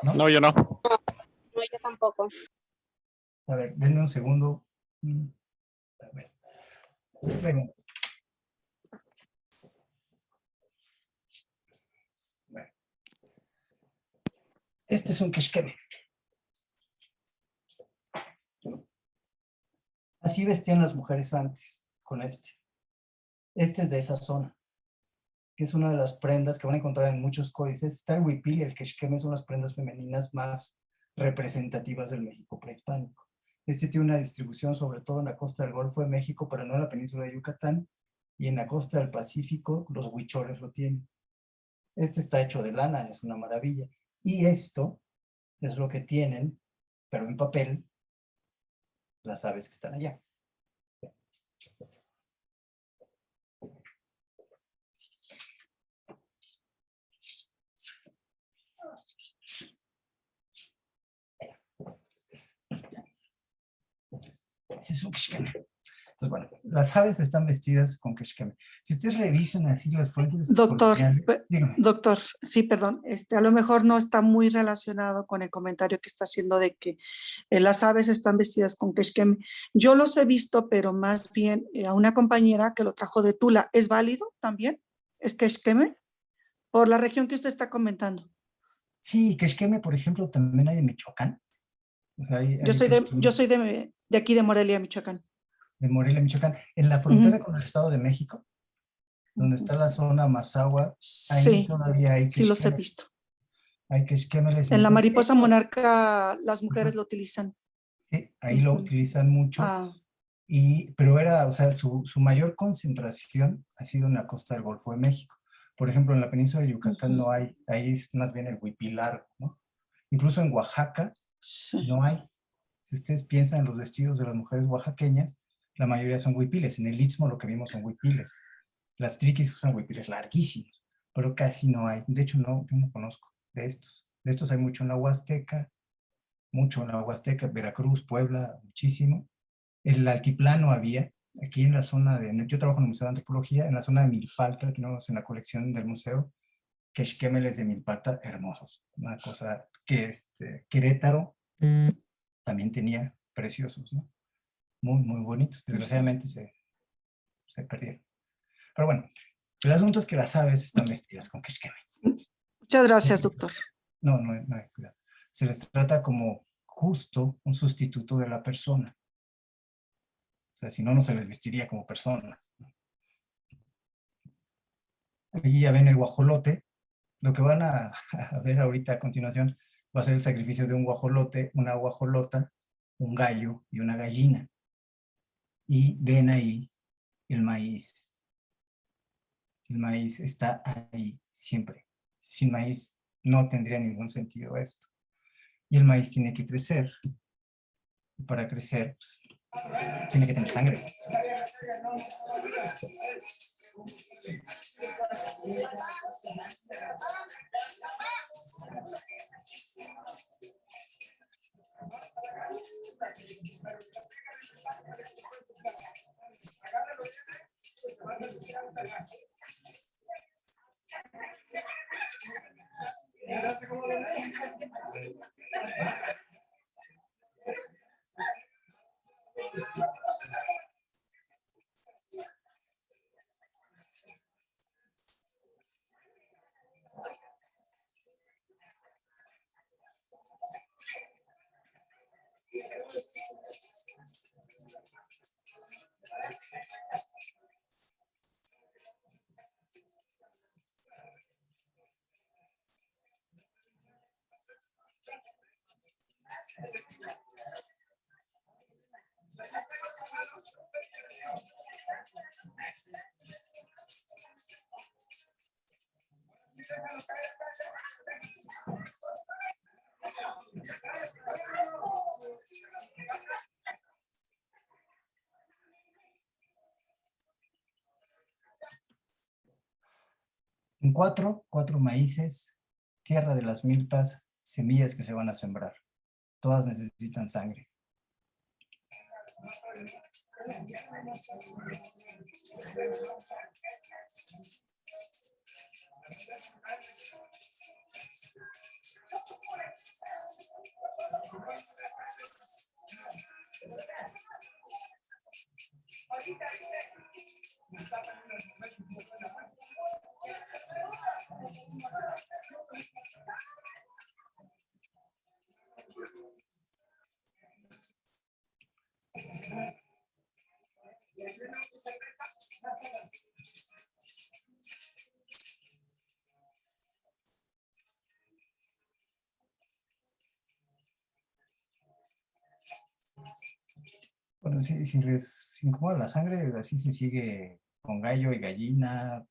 ¿No? no, yo no. No, yo tampoco. A ver, denme un segundo. A ver. Distraigan. Bueno. Este es un quexqueme. Así vestían las mujeres antes, con este. Este es de esa zona, que es una de las prendas que van a encontrar en muchos códices. Está el huipil y el quexqueme, son las prendas femeninas más representativas del México prehispánico. Este tiene una distribución sobre todo en la costa del Golfo de México, pero no en la península de Yucatán, y en la costa del Pacífico los huicholes lo tienen. Este está hecho de lana, es una maravilla. Y esto es lo que tienen, pero en papel, las aves que están allá. Ese es un keshkeme. Entonces, bueno, las aves están vestidas con keshkeme. Si ustedes revisan así las fuentes Doctor, coloniales, dígame. doctor, sí, perdón, a lo mejor no está muy relacionado con el comentario que está haciendo de que las aves están vestidas con keshkeme. Yo los he visto, pero más bien a una compañera que lo trajo de Tula. ¿Es válido también? ¿Es keshkeme? Por la región que usted está comentando. Sí, keshkeme, por ejemplo, también hay de Michoacán. O sea, Yo hay soy keshkeme de aquí de Morelia, Michoacán. de Morelia, Michoacán. En la frontera Ujú. con el Estado de México, donde Ujú. está la zona Mazahua, ahí Sí, todavía hay sí los he keshkeme. visto. Hay keshkemeles en En la esa. mariposa monarca las mujeres Ajá, lo utilizan. sí, ahí lo Ujú. utilizan mucho. Ah, Pero era, o sea, su mayor concentración ha sido en la costa del Golfo de México. Por ejemplo, en la península de Yucatán ujú. no hay, ahí es más bien el huipilar, ¿no? Incluso en Oaxaca Sí. no hay. Si ustedes piensan en los vestidos de las mujeres oaxaqueñas, la mayoría son huipiles. En el Istmo lo que vimos son huipiles. Las triquis usan huipiles larguísimos, pero casi no hay. De hecho, no, yo no conozco de estos. De estos hay mucho en la Huasteca, Veracruz, Puebla, muchísimo. El altiplano había, aquí en la zona de, yo trabajo en el Museo de Antropología, en la zona de Milpalta, tenemos en la colección del museo, quexquémeles de Milpalta hermosos. Una cosa que Querétaro también tenía preciosos, ¿no? Muy, muy bonitos. Desgraciadamente se perdieron. Pero bueno, el asunto es que las aves están vestidas con quexqueme. Muchas gracias, doctor. No, no hay cuidado. Se les trata como justo un sustituto de la persona. O sea, si no, no se les vestiría como personas. Aquí ya ven el guajolote. Lo que van a ver ahorita a continuación va a ser el sacrificio de un guajolote, una guajolota, un gallo y una gallina. Y ven ahí el maíz. El maíz está ahí siempre. Sin maíz no tendría ningún sentido esto. Y el maíz tiene que crecer. Y para crecer, pues, tiene que tener sangre. En cuatro maíces, tierra de las milpas, semillas que se van a sembrar. Todas necesitan sangre. Bueno, si les incomoda la sangre, así se sigue con gallo y gallina.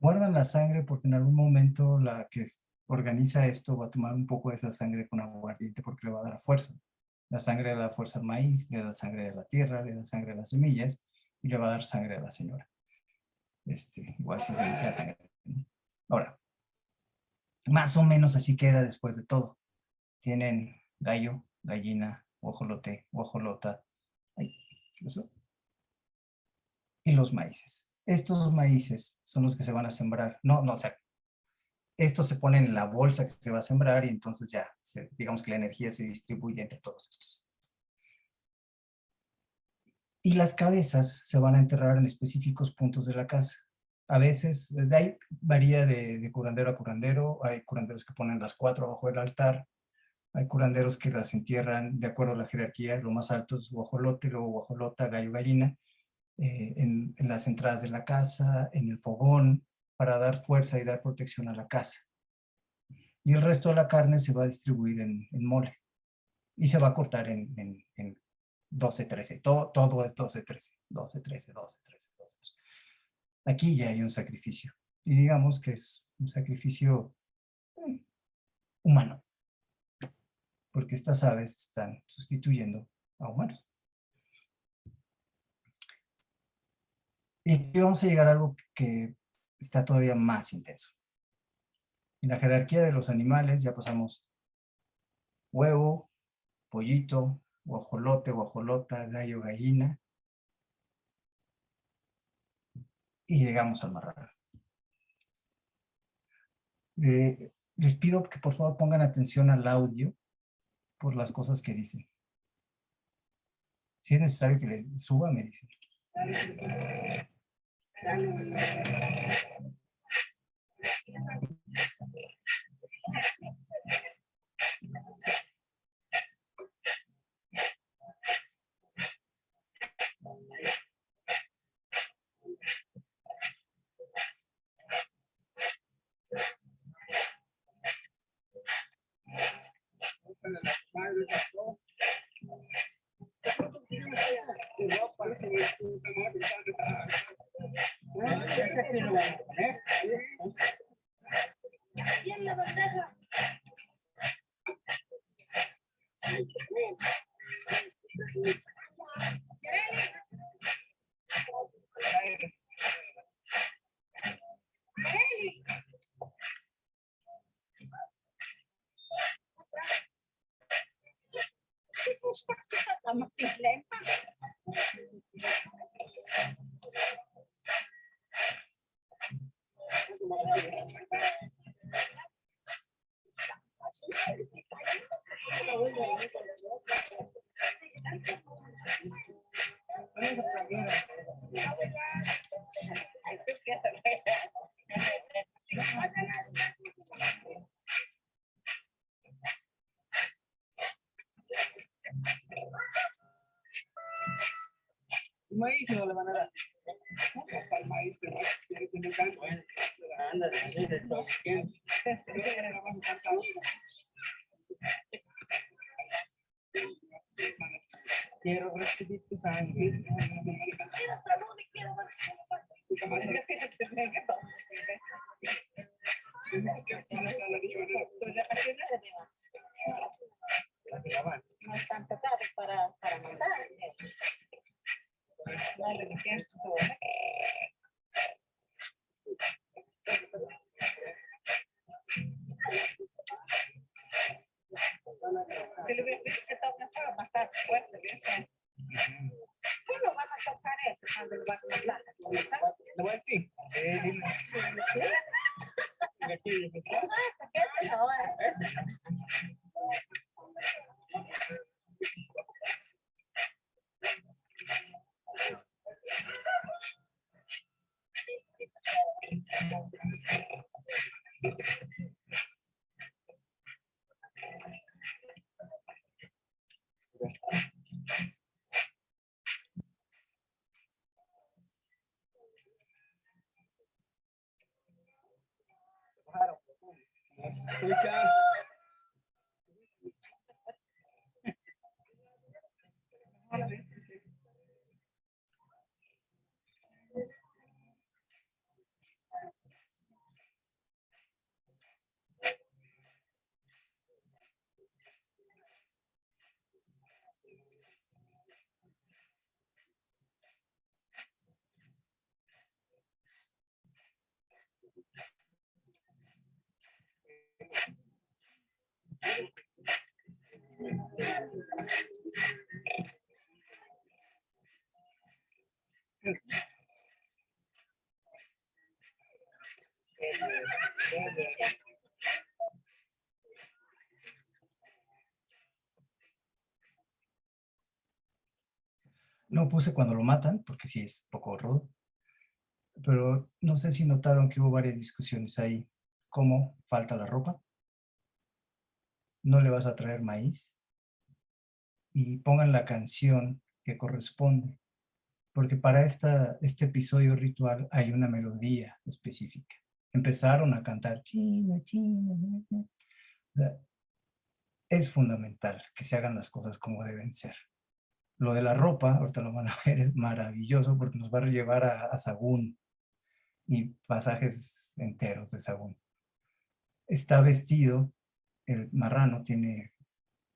Guardan la sangre porque en algún momento la que organiza esto va a tomar un poco de esa sangre con aguardiente porque le va a dar fuerza. La sangre le da fuerza al maíz, le da sangre de la tierra, le da sangre a las semillas y le va a dar sangre a la señora. Igual se le dice sangre. Ahora, más o menos así queda después de todo. Tienen gallo, gallina, guajolote, guajolota. Ay, ¿qué pasó? Y los maíces. Estos maíces son los que se van a sembrar. No, o sea, estos se ponen en la bolsa que se va a sembrar y entonces ya, digamos que la energía se distribuye entre todos estos. Y las cabezas se van a enterrar en específicos puntos de la casa. A veces, de ahí varía de curandero a curandero. Hay curanderos que ponen las 4 abajo del altar. Hay curanderos que las entierran de acuerdo a la jerarquía. Lo más alto es guajolote, luego guajolota, gallo, gallina. En las entradas de la casa, en el fogón, para dar fuerza y dar protección a la casa. Y el resto de la carne se va a distribuir en mole. Y se va a cortar en 12, 13. Todo es 12, 13. 12, 13, 12, 13, 12, 13. Aquí ya hay un sacrificio. Y digamos que es un sacrificio humano. Porque estas aves están sustituyendo a humanos. Y aquí vamos a llegar a algo que está todavía más intenso. En la jerarquía de los animales ya pasamos huevo, pollito, guajolote, guajolota, gallo, gallina. Y llegamos al marrano. Les pido que por favor pongan atención al audio por las cosas que dicen. Si es necesario que le suba, me dicen. Maíz no le van a dar. Hasta el maíz te va a tener tanto. Quiero recibir tu sangre. No están preparados para matar. ¿Cuándo van a tocar eso? Cuando lo van a hablar. ¿Lo voy a decir? Escucha. No puse cuando lo matan, porque sí es un poco rudo, pero no sé si notaron que hubo varias discusiones ahí. ¿Cómo falta la ropa? No le vas a traer maíz. Y pongan la canción que corresponde, porque para este episodio ritual hay una melodía específica. Empezaron a cantar China, China, o sea, es fundamental que se hagan las cosas como deben ser. Lo de la ropa, ahorita lo van a ver, es maravilloso porque nos va a llevar a Sagún y pasajes enteros de Sagún. Está vestido, el marrano tiene,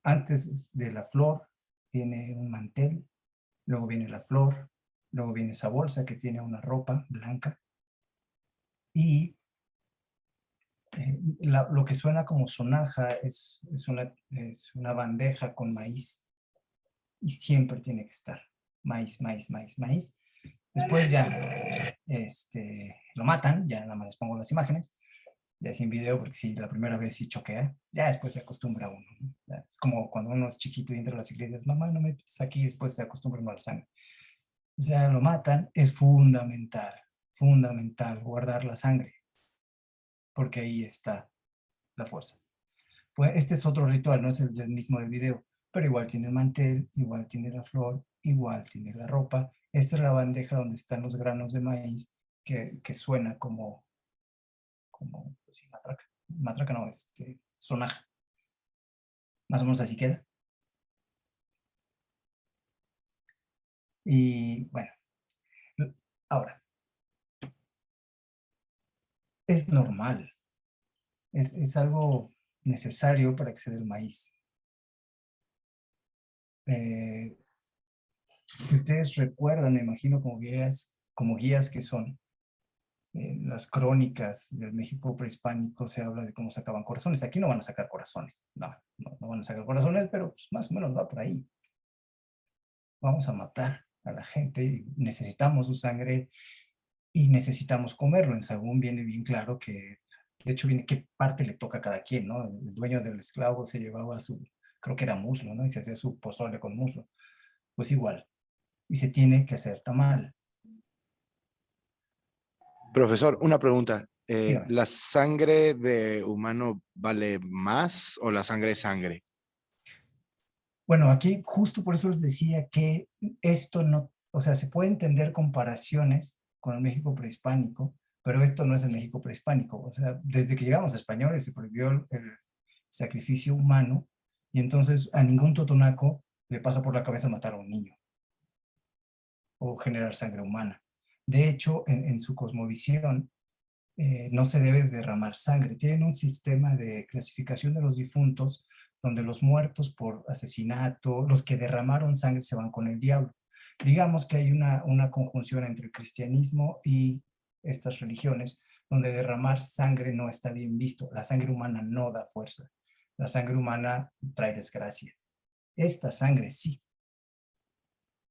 antes de la flor, tiene un mantel, luego viene la flor, luego viene esa bolsa que tiene una ropa blanca y lo que suena como sonaja es una bandeja con maíz y siempre tiene que estar maíz, maíz, maíz, maíz. Después ya lo matan, ya nada más les pongo las imágenes, ya sin video porque si la primera vez sí choquea, ya después se acostumbra uno, ¿no? Es como cuando uno es chiquito y entra a las iglesias, mamá, no me metes aquí, después se acostumbra uno a la sangre. O sea, lo matan, es fundamental guardar la sangre, porque ahí está la fuerza. Pues este es otro ritual, no es el mismo del video, pero igual tiene el mantel, igual tiene la flor, igual tiene la ropa. Esta es la bandeja donde están los granos de maíz que suena como pues sí, matraca. Matraca no, sonaja. Más o menos así queda. Y bueno, ahora, es normal, es algo necesario para que se dé el maíz. Si ustedes recuerdan, me imagino como guías que son, en las crónicas del México prehispánico se habla de cómo sacaban corazones. Aquí no van a sacar corazones, no van a sacar corazones, pero pues más o menos va por ahí. Vamos a matar a la gente y necesitamos su sangre y necesitamos comerlo. En Sagún viene bien claro que, de hecho viene qué parte le toca a cada quien, ¿no? El dueño del esclavo se llevaba creo que era muslo, ¿no? Y se hacía su pozole con muslo. Pues igual, y se tiene que hacer tamal. Profesor, una pregunta. Dígame. ¿La sangre de humano vale más o la sangre es sangre? Bueno, aquí justo por eso les decía que esto no, o sea, se puede entender comparaciones con el México prehispánico, pero esto no es el México prehispánico. O sea, desde que llegamos a españoles se prohibió el sacrificio humano y entonces a ningún totonaco le pasa por la cabeza matar a un niño o generar sangre humana. De hecho, en su cosmovisión, no se debe derramar sangre. Tienen un sistema de clasificación de los difuntos donde los muertos por asesinato, los que derramaron sangre se van con el diablo. Digamos que hay una conjunción entre el cristianismo y estas religiones donde derramar sangre no está bien visto. La sangre humana no da fuerza. La sangre humana trae desgracia. Esta sangre sí,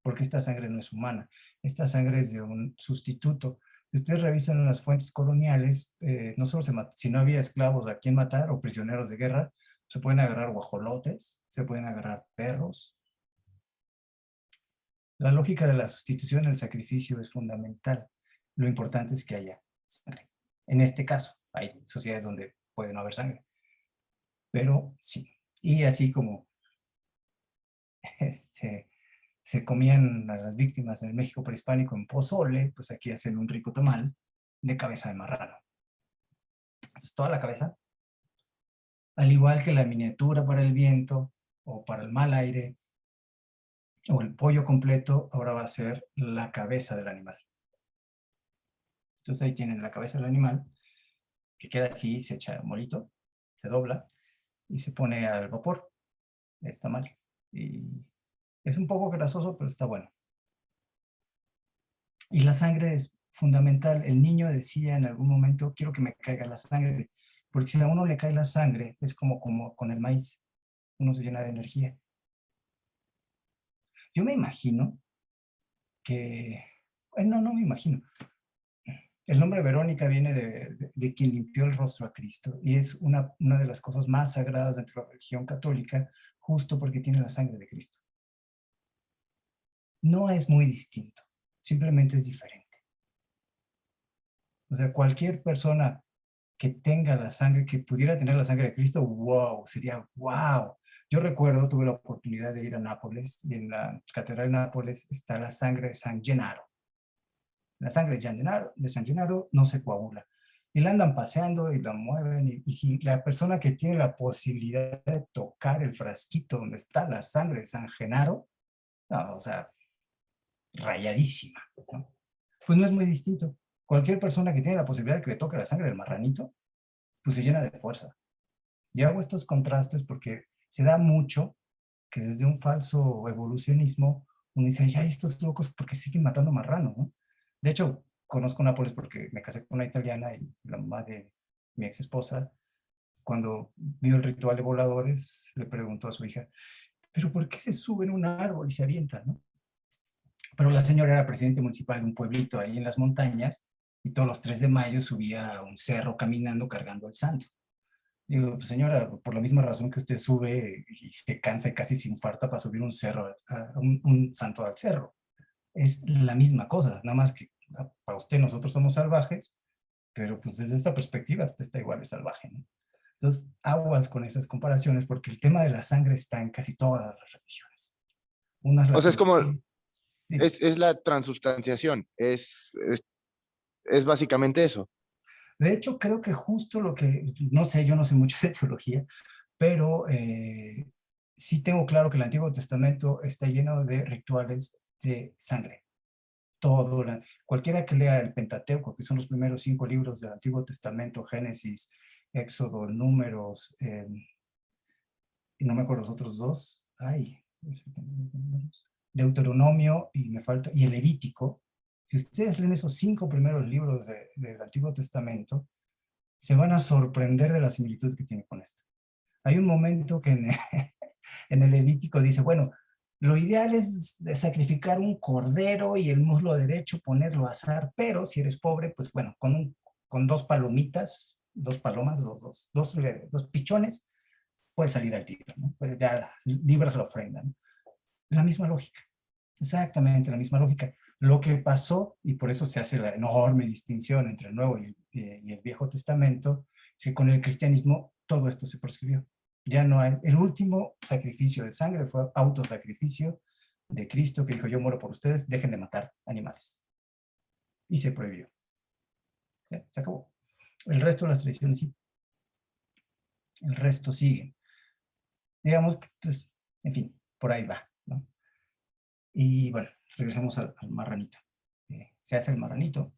porque esta sangre no es humana. Esta sangre es de un sustituto. Si ustedes revisan las fuentes coloniales, no solo si no había esclavos a quien matar o prisioneros de guerra, se pueden agarrar guajolotes, se pueden agarrar perros. La lógica de la sustitución del sacrificio es fundamental. Lo importante es que haya sangre. En este caso, hay sociedades donde puede no haber sangre. Pero sí. Y así como se comían a las víctimas en el México prehispánico en pozole, pues aquí hacen un rico tamal de cabeza de marrano. Entonces toda la cabeza Al igual que la miniatura para el viento o para el mal aire o el pollo completo, ahora va a ser la cabeza del animal. Entonces ahí tienen la cabeza del animal, que queda así, se echa molito, se dobla y se pone al vapor. Está mal. Y es un poco grasoso, pero está bueno. Y la sangre es fundamental. El niño decía en algún momento, quiero que me caiga la sangre, porque si a uno le cae la sangre, es como con el maíz, uno se llena de energía. Yo me imagino que, no me imagino. El nombre Verónica viene de quien limpió el rostro a Cristo, y es una de las cosas más sagradas dentro de la religión católica, justo porque tiene la sangre de Cristo. No es muy distinto, simplemente es diferente. O sea, cualquier persona que tenga la sangre, que pudiera tener la sangre de Cristo, wow, sería wow. Yo recuerdo, tuve la oportunidad de ir a Nápoles, y en la Catedral de Nápoles está la sangre de San Gennaro. La sangre de San Gennaro no se coagula. Y la andan paseando y la mueven, y si la persona que tiene la posibilidad de tocar el frasquito donde está la sangre de San Gennaro, no, o sea, rayadísima, ¿no? Pues no es muy distinto. Cualquier persona que tiene la posibilidad de que le toque la sangre del marranito, pues se llena de fuerza. Y hago estos contrastes porque se da mucho que desde un falso evolucionismo uno dice, ya estos locos, ¿por qué siguen matando marranos, no? De hecho, conozco Nápoles porque me casé con una italiana, y la mamá de mi ex esposa, cuando vio el ritual de voladores, le preguntó a su hija, ¿pero por qué se suben a un árbol y se avientan, no? Pero la señora era presidente municipal de un pueblito ahí en las montañas, y todos los 3 de mayo subía a un cerro caminando cargando al santo. Digo, pues señora, por la misma razón que usted sube y se cansa y casi se infarta para subir un cerro, un santo al cerro. Es la misma cosa, nada más que para usted nosotros somos salvajes, pero pues desde esta perspectiva usted está igual de salvaje, ¿no? Entonces, aguas con esas comparaciones, porque el tema de la sangre está en casi todas las religiones. Unas la O sea, es como, construyen. Sí. es la transubstanciación, es básicamente eso. De hecho, creo que justo lo que, no sé, yo no sé mucho de teología, pero sí tengo claro que el Antiguo Testamento está lleno de rituales de sangre. Todo, cualquiera que lea el Pentateuco, que son los primeros 5 libros del Antiguo Testamento, Génesis, Éxodo, Números, y no me acuerdo los otros 2, Deuteronomio, y el Levítico. Si ustedes leen esos 5 primeros libros del Antiguo Testamento, se van a sorprender de la similitud que tiene con esto. Hay un momento que en el Levítico dice, bueno, lo ideal es sacrificar un cordero y el muslo derecho ponerlo a asar, pero si eres pobre, pues bueno, con 2 palomitas, 2 palomas, dos pichones, puedes salir al tiro, ¿no? Pues ya libras la ofrenda, ¿no? La misma lógica, exactamente la misma lógica. Lo que pasó, y por eso se hace la enorme distinción entre el Nuevo y el Viejo Testamento, es que con el cristianismo todo esto se proscribió. Ya no hay, el último sacrificio de sangre fue autosacrificio de Cristo, que dijo, yo muero por ustedes, dejen de matar animales. Y se prohibió. Se acabó. El resto de las tradiciones sí. El resto sigue. Digamos que, pues, en fin, por ahí va, ¿no? Y bueno, regresamos al marranito. Se hace el marranito.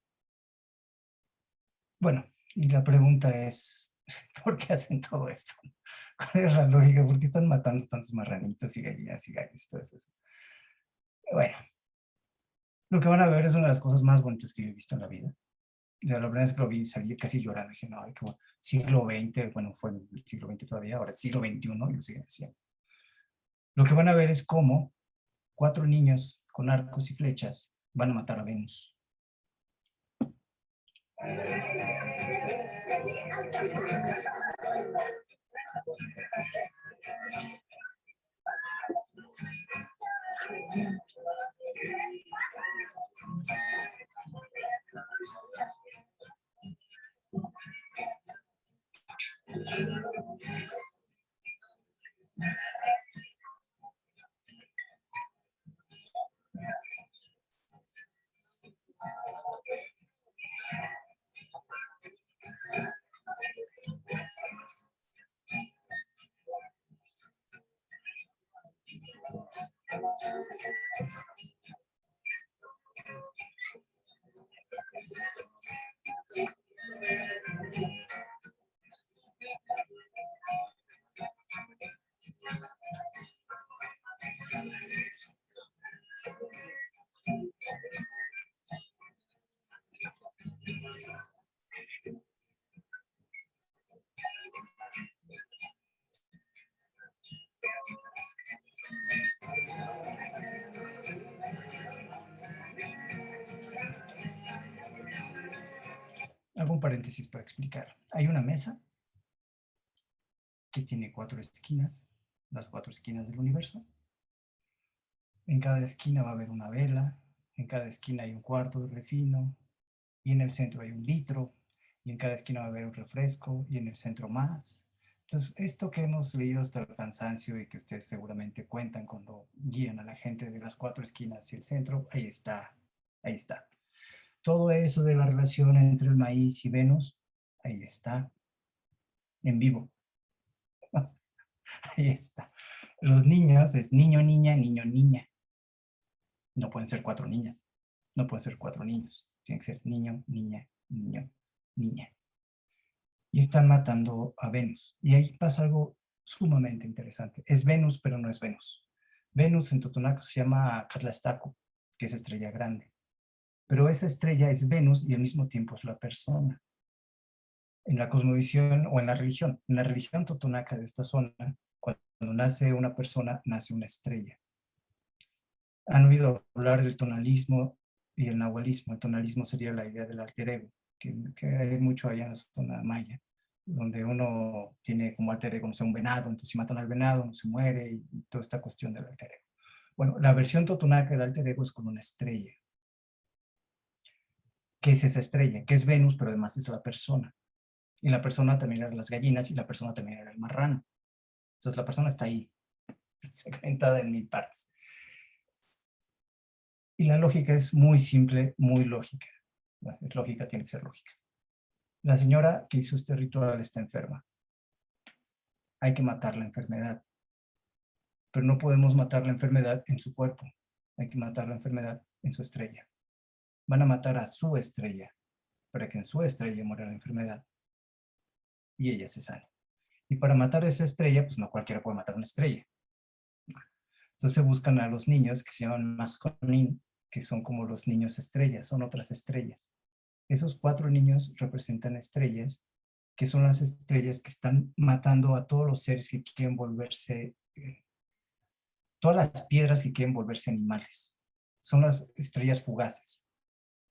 Bueno, y la pregunta es, ¿por qué hacen todo esto? ¿Cuál es la lógica? ¿Por qué están matando tantos marranitos y gallinas y gallos y todo eso? Bueno, lo que van a ver es una de las cosas más bonitas que yo he visto en la vida. Y la primera vez que lo vi, salí casi llorando. Dije, no, qué bueno. Siglo XX, bueno, fue en el siglo XX todavía, ahora el siglo XXI, y lo siguen haciendo. Lo que van a ver es cómo 4 niños con arcos y flechas van a matar a Venus. Hago un paréntesis para explicar. Hay una mesa que tiene 4 esquinas, las 4 esquinas del universo. En cada esquina va a haber una vela, en cada esquina hay un cuarto de refino, y en el centro hay un litro, y en cada esquina va a haber un refresco, y en el centro más. Entonces, esto que hemos leído hasta el cansancio y que ustedes seguramente cuentan cuando guían a la gente de las 4 esquinas y el centro, ahí está, ahí está. Todo eso de la relación entre el maíz y Venus, ahí está, en vivo. Ahí está. Los niños es niño, niña, niño, niña. No pueden ser 4 niñas, no pueden ser 4 niños. Tienen que ser niño, niña, niño, niña. Y están matando a Venus. Y ahí pasa algo sumamente interesante. Es Venus, pero no es Venus. Venus en Totonaco se llama Catlastaco, que es estrella grande. Pero esa estrella es Venus y al mismo tiempo es la persona. En la cosmovisión o en la religión totonaca de esta zona, cuando nace una persona, nace una estrella. Han oído hablar del tonalismo y el nahualismo. El tonalismo sería la idea del alter ego, que hay mucho allá en la zona maya, donde uno tiene como alter ego, no sé, un venado, entonces si matan al venado, no se muere, y toda esta cuestión del alter ego. Bueno, la versión totonaca del alter ego es con una estrella. ¿Qué es esa estrella? Que es Venus, pero además es la persona. Y la persona también era las gallinas y la persona también era el marrano. Entonces la persona está ahí, segmentada en 1000 partes. Y la lógica es muy simple, muy lógica. Bueno, es lógica, tiene que ser lógica. La señora que hizo este ritual está enferma. Hay que matar la enfermedad. Pero no podemos matar la enfermedad en su cuerpo. Hay que matar la enfermedad en su estrella. Van a matar a su estrella para que en su estrella muera la enfermedad y ella se sane. Y para matar a esa estrella, pues no cualquiera puede matar una estrella. Entonces buscan a los niños que se llaman Masconin, que son como los niños estrellas, son otras estrellas. Esos 4 niños representan estrellas, que son las estrellas que están matando a todos los seres que quieren volverse, todas las piedras que quieren volverse animales. Son las estrellas fugaces.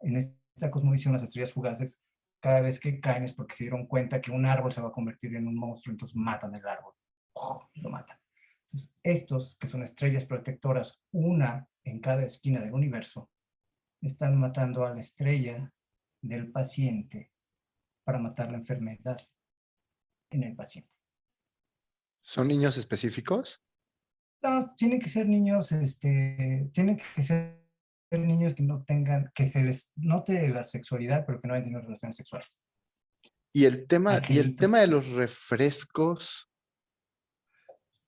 En esta cosmovisión, las estrellas fugaces, cada vez que caen es porque se dieron cuenta que un árbol se va a convertir en un monstruo, entonces matan el árbol. Lo matan. Entonces, estos, que son estrellas protectoras, una en cada esquina del universo, están matando a la estrella del paciente para matar la enfermedad en el paciente. ¿Son niños específicos? No, tienen que ser niños, tienen que ser niños que no tengan, que se les note la sexualidad, pero que no hayan tenido relaciones sexuales. Y el tema Angelitos. de los refrescos.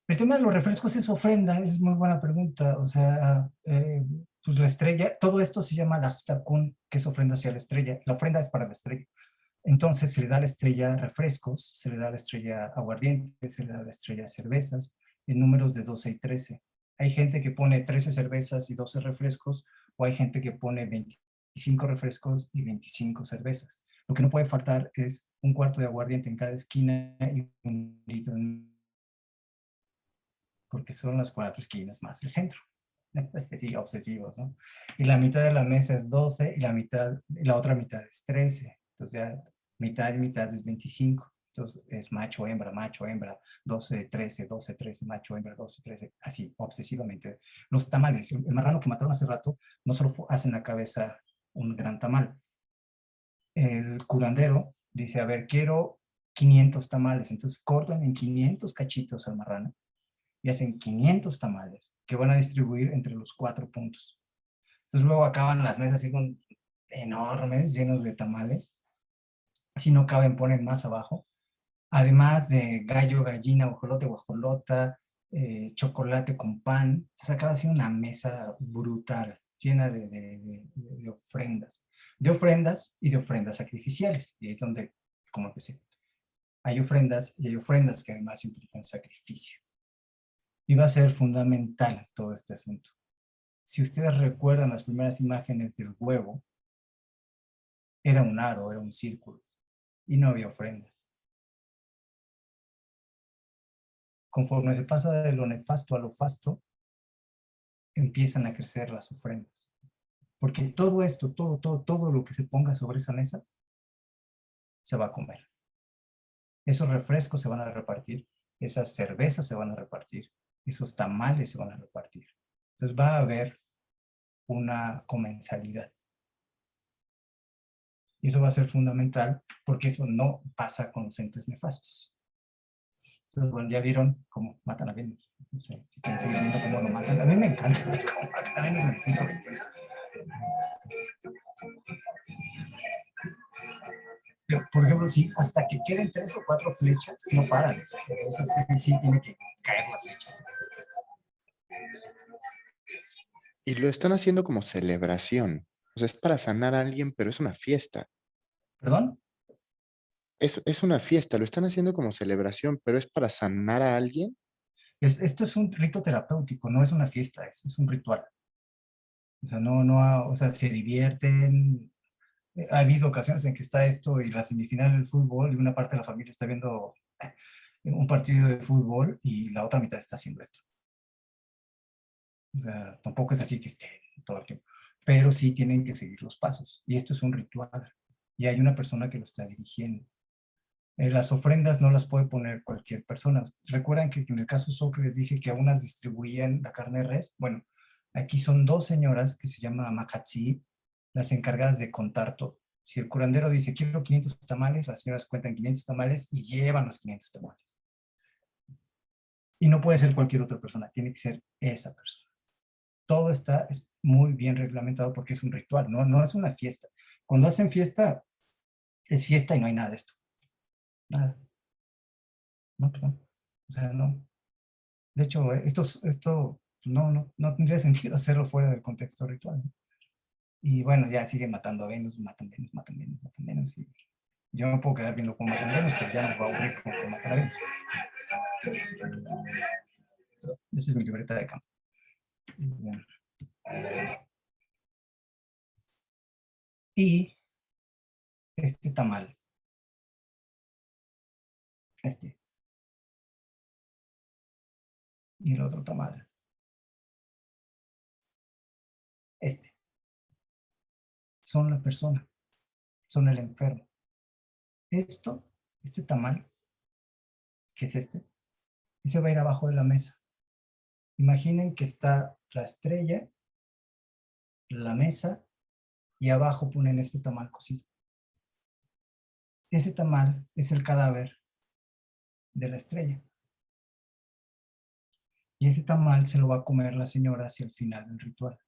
El tema de los refrescos es ofrenda, es muy buena pregunta. O sea, pues la estrella, todo esto se llama Dastakun, que es ofrenda hacia la estrella. La ofrenda es para la estrella. Entonces se le da a la estrella refrescos, se le da a la estrella aguardiente, se le da a la estrella cervezas, en números de 12 y 13. Hay gente que pone 13 cervezas y 12 refrescos, o hay gente que pone 25 refrescos y 25 cervezas. Lo que no puede faltar es un cuarto de aguardiente en cada esquina y un litro porque son las 4 esquinas más el centro. Sí, obsesivos, ¿no? Y la mitad de la mesa es 12 y la otra mitad es 13. Entonces ya mitad y mitad es 25. Entonces es macho, hembra, 12, 13, 12, 13, macho, hembra, 12, 13, así, obsesivamente. Los tamales, el marrano que mataron hace rato, no solo hacen la cabeza un gran tamal. El curandero dice, a ver, quiero 500 tamales. Entonces cortan en 500 cachitos al marrano y hacen 500 tamales que van a distribuir entre los 4 puntos. Entonces luego acaban las mesas así con enormes, llenos de tamales. Si no caben, ponen más abajo. Además de gallo, gallina, guajolote, guajolota, chocolate con pan. Se acaba haciendo una mesa brutal, llena de ofrendas. De ofrendas y de ofrendas sacrificiales. Y ahí es donde, como empecé, hay ofrendas y hay ofrendas que además implican sacrificio. Y va a ser fundamental todo este asunto. Si ustedes recuerdan las primeras imágenes del huevo, era un aro, era un círculo, y no había ofrendas. Conforme se pasa de lo nefasto a lo fasto, empiezan a crecer las ofrendas. Porque todo esto, todo lo que se ponga sobre esa mesa, se va a comer. Esos refrescos se van a repartir, esas cervezas se van a repartir, esos tamales se van a repartir. Entonces va a haber una comensalidad. Y eso va a ser fundamental porque eso no pasa con los entes nefastos. Entonces, bueno, ya vieron cómo matan a Venus. No sé si quieren seguir viendo cómo lo matan. A mí me encanta ver cómo matan a Venus en el siglo XXI. Por ejemplo, si hasta que queden 3 o 4 flechas, no paran. Entonces sí tiene que caer la flecha. Y lo están haciendo como celebración. O sea, es para sanar a alguien, pero es una fiesta. ¿Perdón? Es una fiesta, lo están haciendo como celebración, pero es para sanar a alguien. Esto es un rito terapéutico, no es una fiesta, es un ritual. O sea, o sea, se divierten. Ha habido ocasiones en que está esto y la semifinal del fútbol y una parte de la familia está viendo un partido de fútbol y la otra mitad está haciendo esto. O sea, tampoco es así que esté todo el tiempo, pero sí tienen que seguir los pasos. Y esto es un ritual y hay una persona que lo está dirigiendo. Las ofrendas no las puede poner cualquier persona. ¿Recuerdan que en el caso Soque les dije que a unas distribuían la carne de res? Bueno, aquí son 2 señoras que se llaman Makatsi, las encargadas de contar todo. Si el curandero dice, quiero 500 tamales, las señoras cuentan 500 tamales y llevan los 500 tamales. Y no puede ser cualquier otra persona, tiene que ser esa persona. Todo está es muy bien reglamentado porque es un ritual, no es una fiesta. Cuando hacen fiesta, es fiesta y no hay nada de esto. Nada. No, perdón. O sea, no. De hecho, esto no tendría sentido hacerlo fuera del contexto ritual, ¿no? Y bueno, ya siguen matando a Venus, matan Venus, matan Venus, matan Venus. Y yo no puedo quedar viendo cómo matan a Venus, pero ya nos va a aburrir con que matan a Venus. Esa es mi libreta de campo. Y este tamal, y el otro tamal, son la persona, son el enfermo. Este tamal, que es ese va a ir abajo de la mesa. Imaginen que está la estrella, la mesa, y abajo ponen este tamal cocido. Ese tamal es el cadáver de la estrella. Y ese tamal se lo va a comer la señora hacia el final del ritual.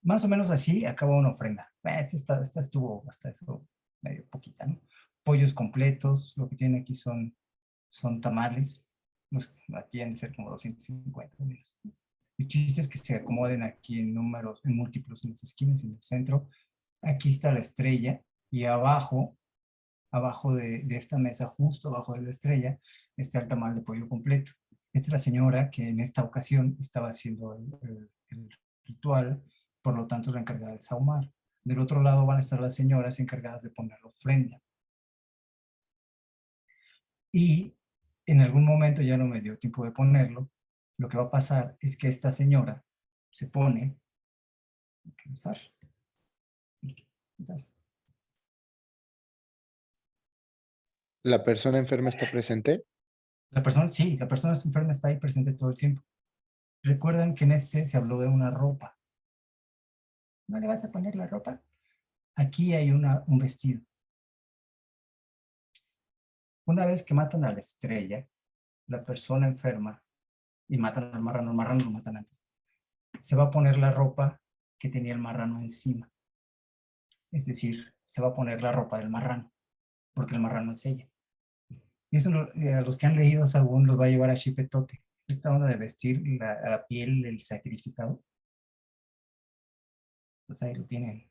Más o menos así acaba una ofrenda. Esta estuvo hasta eso medio poquita, ¿no? Pollos completos, lo que tiene aquí son tamales. Aquí han de ser como 250 menos. El chiste es que se acomoden aquí en números, en múltiplos en las esquinas y en el centro. Aquí está la estrella y abajo de esta mesa, justo abajo de la estrella, está el tamal de pollo completo. Esta es la señora que en esta ocasión estaba haciendo el ritual, por lo tanto es la encargada de sahumar. Del otro lado van a estar las señoras encargadas de poner la ofrenda. Y en algún momento, ya no me dio tiempo de ponerlo, lo que va a pasar es que esta señora se pone, ¿La persona enferma está presente? la persona enferma está ahí presente todo el tiempo. Recuerdan que en este se habló de una ropa. ¿No le vas a poner la ropa? Aquí hay un vestido. Una vez que matan a la estrella, la persona enferma, y matan al marrano lo matan antes, se va a poner la ropa que tenía el marrano encima. Es decir, se va a poner la ropa del marrano, porque el marrano es ella. Y eso a los que han leído Sahagún los va a llevar a Xipetote. Esta onda de vestir la piel del sacrificado. Pues ahí lo tienen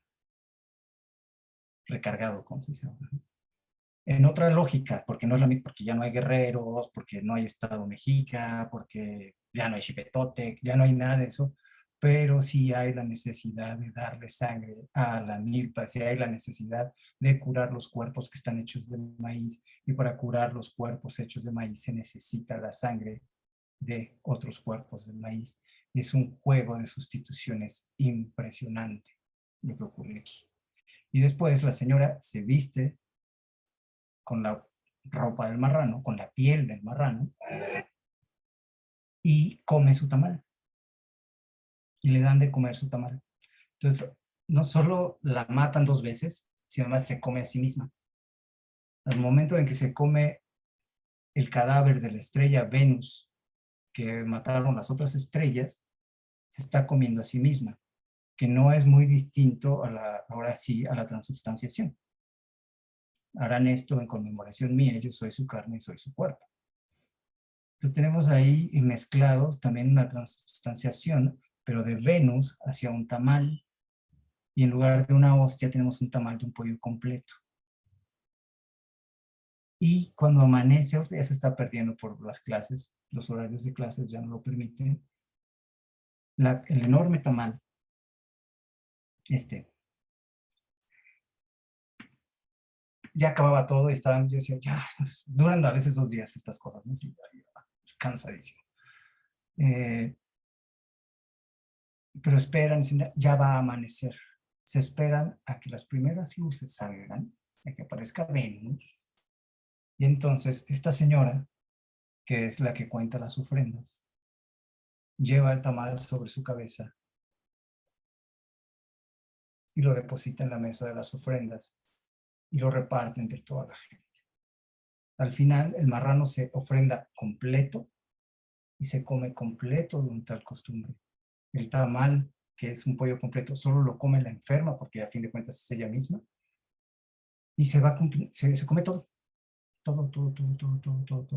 recargado, como se dice. En otra lógica, porque no es la misma, porque ya no hay guerreros, porque no hay Estado Mexica, porque ya no hay Xipetote, ya no hay nada de eso, pero sí hay la necesidad de darle sangre a la milpa, sí hay la necesidad de curar los cuerpos que están hechos de maíz, y para curar los cuerpos hechos de maíz se necesita la sangre de otros cuerpos de maíz. Es un juego de sustituciones impresionante lo que ocurre aquí. Y después la señora se viste con la ropa del marrano, con la piel del marrano, y come su tamal. Y le dan de comer su tamal. Entonces, no solo la matan 2 veces, sino además se come a sí misma. Al momento en que se come el cadáver de la estrella Venus, que mataron las otras estrellas, se está comiendo a sí misma, que no es muy distinto ahora sí, a la transubstanciación. Harán esto en conmemoración mía, yo soy su carne y soy su cuerpo. Entonces tenemos ahí mezclados también una transubstanciación, pero de Venus hacia un tamal, y en lugar de una hostia tenemos un tamal de un pollo completo. Y cuando amanece, ya se está perdiendo por las clases, los horarios de clases ya no lo permiten, el enorme tamal, ya acababa todo y yo decía, ya, pues, duran a veces 2 días estas cosas, ¿no? Sí, cansadísimo. Pero esperan, ya va a amanecer. Se esperan a que las primeras luces salgan, a que aparezca Venus, y entonces esta señora, que es la que cuenta las ofrendas, lleva el tamal sobre su cabeza y lo deposita en la mesa de las ofrendas y lo reparte entre toda la gente. Al final, el marrano se ofrenda completo y se come completo de un tal costumbre. El tamal, que es un pollo completo, solo lo come la enferma, porque a fin de cuentas es ella misma, y se come todo. Todo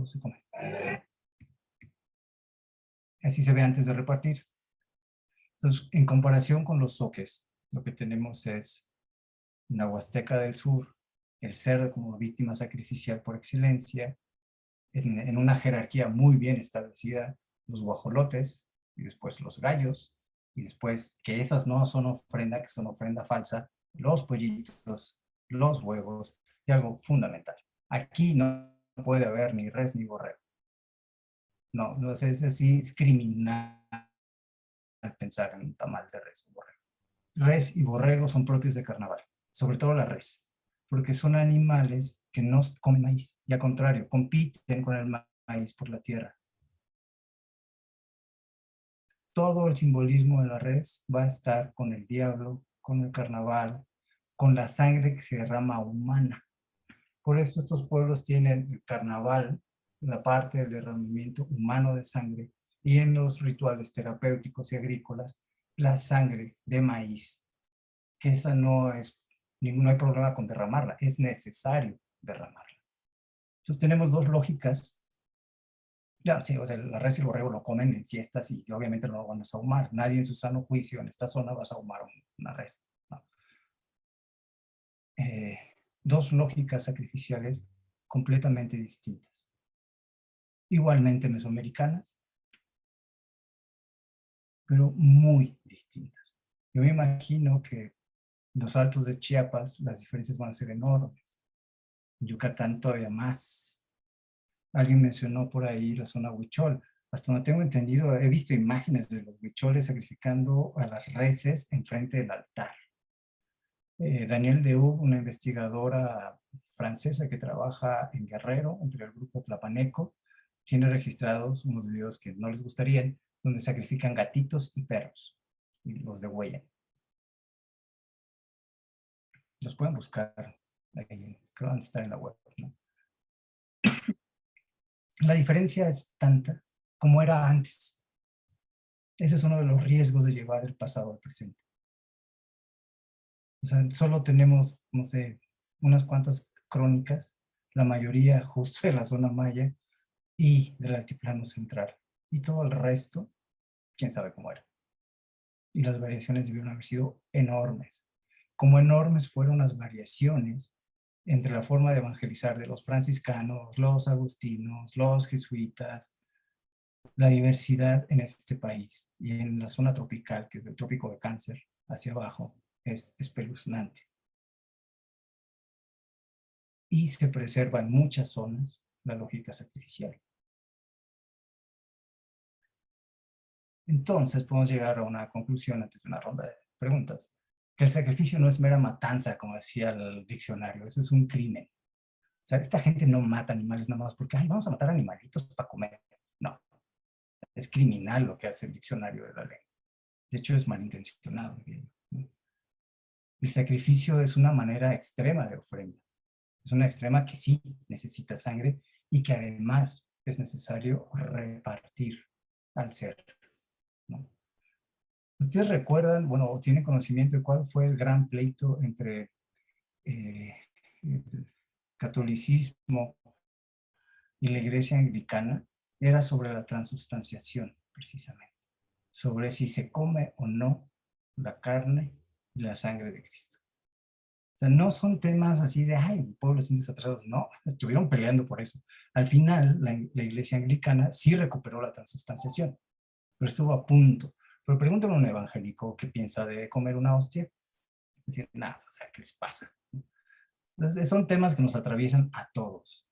se come. Así se ve antes de repartir. Entonces, en comparación con los zoques, lo que tenemos es en la Huasteca del Sur, el cerdo como víctima sacrificial por excelencia, en una jerarquía muy bien establecida, los guajolotes, y después los gallos, y después que esas no son ofrenda, que son ofrenda falsa, los pollitos, los huevos, y algo fundamental. Aquí no puede haber ni res ni borrego. No, es así, es criminal pensar en un tamal de res o borrego. Res y borrego son propios de carnaval, sobre todo la res, porque son animales que no comen maíz, y al contrario, compiten con el maíz por la tierra. Todo el simbolismo de la res va a estar con el diablo, con el carnaval, con la sangre que se derrama humana. Por eso estos pueblos tienen el carnaval, la parte del derramamiento humano de sangre, y en los rituales terapéuticos y agrícolas, la sangre de maíz, que esa no hay problema con derramarla, es necesario derramarla. Entonces tenemos 2 lógicas. Ya, sí, o sea, la res y el borrego lo comen en fiestas y obviamente no lo van a sahumar. Nadie en su sano juicio en esta zona va a sahumar una res, ¿no? 2 lógicas sacrificiales completamente distintas. Igualmente mesoamericanas, pero muy distintas. Yo me imagino que en los altos de Chiapas las diferencias van a ser enormes. En Yucatán todavía más. Alguien mencionó por ahí la zona Huichol. Hasta no tengo entendido, he visto imágenes de los huicholes sacrificando a las reses enfrente del altar. Danielle Deub, una investigadora francesa que trabaja en Guerrero, entre el grupo Tlapaneco, tiene registrados unos videos que no les gustarían, donde sacrifican gatitos y perros, y los degüellan. Los pueden buscar, ahí, creo que están en la web, ¿no? La diferencia es tanta como era antes. Ese es uno de los riesgos de llevar el pasado al presente. O sea, solo tenemos, no sé, unas cuantas crónicas, la mayoría justo de la zona maya y del altiplano central. Y todo el resto, quién sabe cómo era. Y las variaciones debieron haber sido enormes. Como enormes fueron las variaciones entre la forma de evangelizar de los franciscanos, los agustinos, los jesuitas, la diversidad en este país y en la zona tropical, que es del trópico de Cáncer hacia abajo, es espeluznante. Y se preserva en muchas zonas la lógica sacrificial. Entonces podemos llegar a una conclusión antes de una ronda de preguntas, que el sacrificio no es mera matanza, como decía el diccionario, eso es un crimen. O sea, esta gente no mata animales nada más porque, ay, vamos a matar animalitos para comer. No, es criminal lo que hace el diccionario de la ley. De hecho, es malintencionado. ¿No? El sacrificio es una manera extrema de ofrenda. Es una extrema que sí necesita sangre y que además es necesario repartir al ser. ¿No? ¿Ustedes recuerdan, bueno, o tienen conocimiento de cuál fue el gran pleito entre el catolicismo y la iglesia anglicana? Era sobre la transubstanciación, precisamente. Sobre si se come o no la carne y la sangre de Cristo. O sea, no son temas así de, ay, pueblos indios atrasados, no, estuvieron peleando por eso. Al final, la iglesia anglicana sí recuperó la transubstanciación, pero estuvo a punto. Pero pregúntale a un evangélico qué piensa de comer una hostia. Es decir, nada, o sea, ¿qué les pasa? Entonces, son temas que nos atraviesan a todos.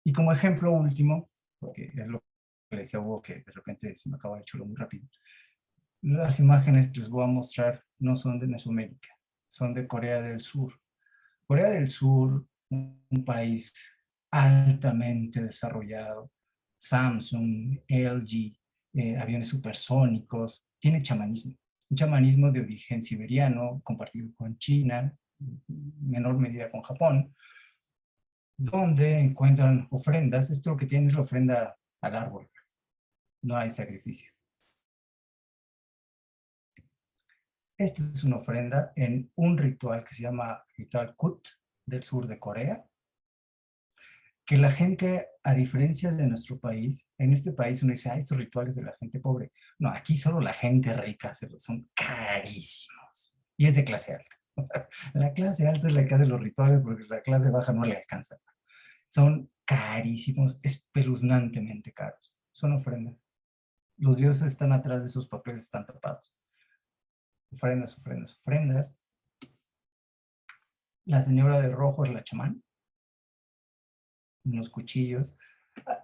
Y como ejemplo último, porque es lo que le decía Hugo, que de repente se me acaba de chulo muy rápido, las imágenes que les voy a mostrar no son de Mesoamérica, son de Corea del Sur. Corea del Sur, un país altamente desarrollado, Samsung, LG, aviones supersónicos, tiene chamanismo. Un chamanismo de origen siberiano, compartido con China, en menor medida con Japón, donde encuentran ofrendas. Esto lo que tiene es la ofrenda al árbol. No hay sacrificio. Esta es una ofrenda en un ritual que se llama ritual Kut del sur de Corea, que la gente, a diferencia de nuestro país, en este país uno dice, estos rituales de la gente pobre. No, aquí solo la gente rica, son carísimos. Y es de clase alta. La clase alta es la que hace los rituales porque la clase baja no le alcanza. Son carísimos, espeluznantemente caros. Son ofrendas. Los dioses están atrás de esos papeles, están tapados. Ofrendas, ofrendas, ofrendas. La señora de rojo es la chamán. Unos cuchillos.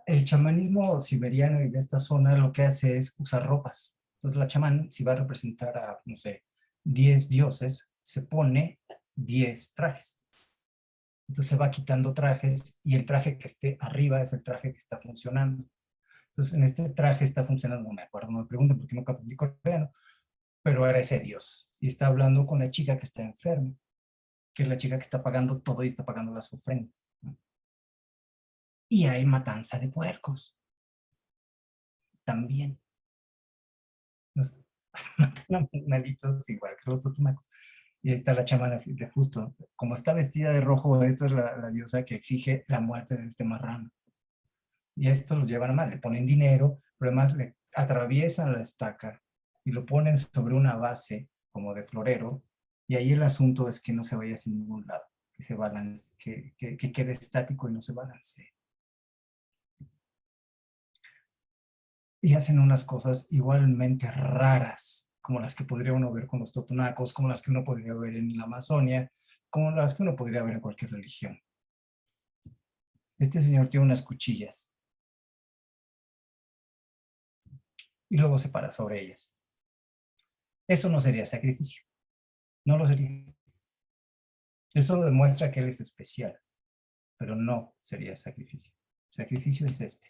El chamanismo siberiano y de esta zona lo que hace es usar ropas. Entonces la chamán, si va a representar a, no sé, 10 dioses, se pone 10 trajes. Entonces se va quitando trajes y el traje que esté arriba es el traje que está funcionando. Entonces en este traje está funcionando, no me acuerdo, no me pregunten porque nunca aprendí coreano, pero era ese dios. Y está hablando con la chica que está enferma, que es la chica que está pagando todo y está pagando las ofrendas. ¿No? Y hay matanza de puercos. También. Nos matan a animalitos igual que los totonacos. Y ahí está la chamana de justo. Como está vestida de rojo, esta es la diosa que exige la muerte de este marrano. Y a esto los llevan a más, le ponen dinero, pero además le atraviesan la estaca y lo ponen sobre una base como de florero. Y ahí el asunto es que no se vaya hacia ningún lado, que se balance, que quede estático y no se balancee. Y hacen unas cosas igualmente raras, como las que podría uno ver con los totonacos, como las que uno podría ver en la Amazonia, como las que uno podría ver en cualquier religión. Este señor tiene unas cuchillas. Y luego se para sobre ellas. Eso no sería sacrificio. No lo sería. Eso demuestra que él es especial, pero no sería sacrificio. Sacrificio es este.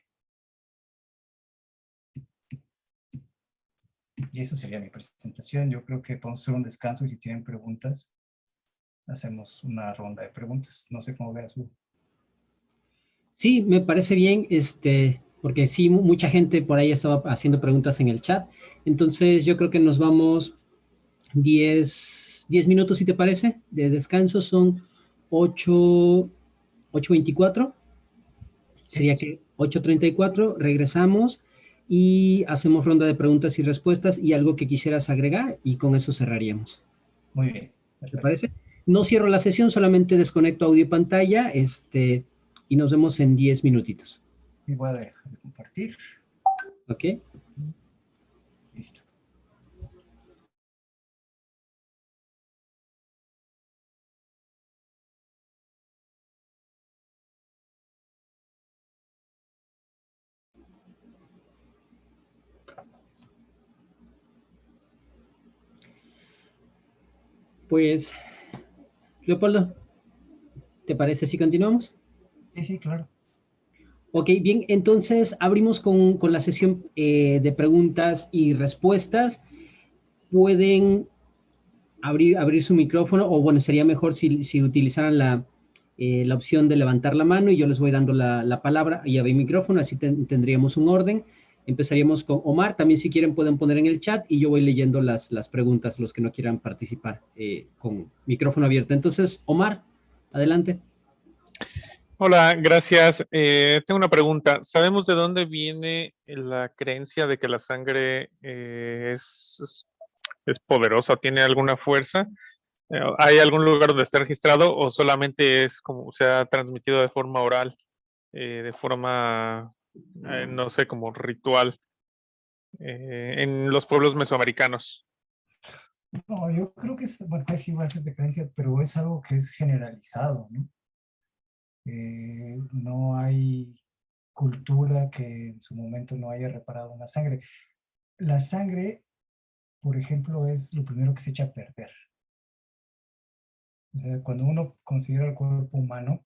Y eso sería mi presentación. Yo creo que podemos hacer un descanso y si tienen preguntas, hacemos una ronda de preguntas. No sé cómo veas, Hugo. Sí, me parece bien. porque sí, mucha gente por ahí estaba haciendo preguntas en el chat. Entonces yo creo que nos vamos 10 minutos, si te parece, de descanso. Son 8:24. Sería que 8:34, regresamos y hacemos ronda de preguntas y respuestas y algo que quisieras agregar y con eso cerraríamos. Muy bien. ¿Te Perfecto. parece? No cierro la sesión, solamente desconecto audio y pantalla y nos vemos en 10 minutitos. Sí, voy a dejar de compartir. ¿Ok? Listo. Pues, Leopoldo, ¿te parece si continuamos? Sí, sí, claro. Ok, bien, entonces abrimos con la sesión de preguntas y respuestas. Pueden abrir su micrófono, o bueno, sería mejor si utilizaran la opción de levantar la mano y yo les voy dando la palabra y abrir micrófono, así tendríamos un orden. Empezaríamos con Omar, también si quieren pueden poner en el chat y yo voy leyendo las preguntas, los que no quieran participar con micrófono abierto. Entonces, Omar, adelante. Hola, gracias. Tengo una pregunta. ¿Sabemos de dónde viene la creencia de que la sangre es poderosa o tiene alguna fuerza? ¿Hay algún lugar donde esté registrado o solamente es como se ha transmitido de forma oral, de forma, no sé, como ritual en los pueblos mesoamericanos? No, yo creo que es, bueno, que sí va a ser de creencia, pero es algo que es generalizado, ¿no? No hay cultura que en su momento no haya reparado una sangre. La sangre, por ejemplo, es lo primero que se echa a perder. O sea, cuando uno considera el cuerpo humano,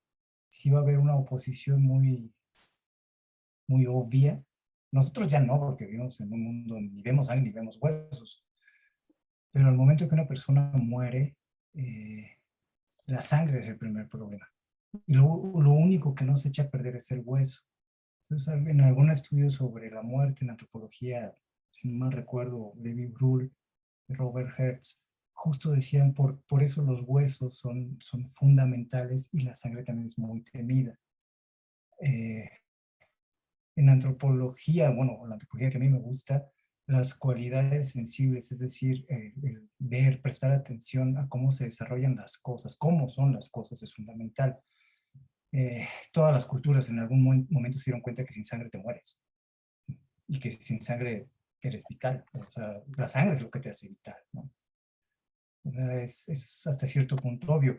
sí va a haber una oposición muy, muy obvia. Nosotros ya no, porque vivimos en un mundo, ni vemos sangre ni vemos huesos. Pero al momento que una persona muere, la sangre es el primer problema. Y lo único que no se echa a perder es el hueso. Entonces, en algún estudio sobre la muerte en antropología, si no mal recuerdo, Levi Brühl, Robert Hertz, justo decían por eso los huesos son fundamentales y la sangre también es muy temida. En antropología, bueno, la antropología que a mí me gusta, las cualidades sensibles, es decir, el ver, prestar atención a cómo se desarrollan las cosas, cómo son las cosas, es fundamental. Todas las culturas en algún momento se dieron cuenta que sin sangre te mueres y que sin sangre eres vital. O sea, la sangre es lo que te hace vital, ¿no? Es hasta cierto punto obvio.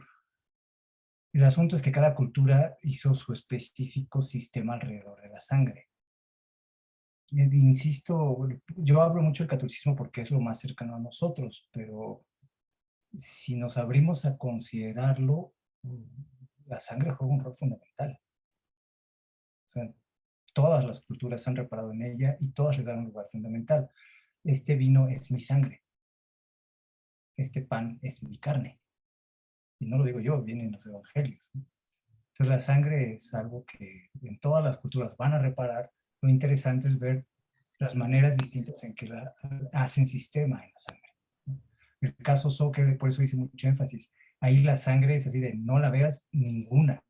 El asunto es que cada cultura hizo su específico sistema alrededor de la sangre. Insisto, yo hablo mucho del catolicismo porque es lo más cercano a nosotros, pero si nos abrimos a considerarlo, la sangre juega un rol fundamental. O sea, todas las culturas han reparado en ella y todas le dan un lugar fundamental. Este vino es mi sangre. Este pan es mi carne. Y no lo digo yo, viene en los evangelios. Entonces la sangre es algo que en todas las culturas van a reparar. Lo interesante es ver las maneras distintas en que hacen sistema en la sangre. El caso Soccer, por eso hice mucho énfasis. Ahí la sangre es así de no la veas ninguna.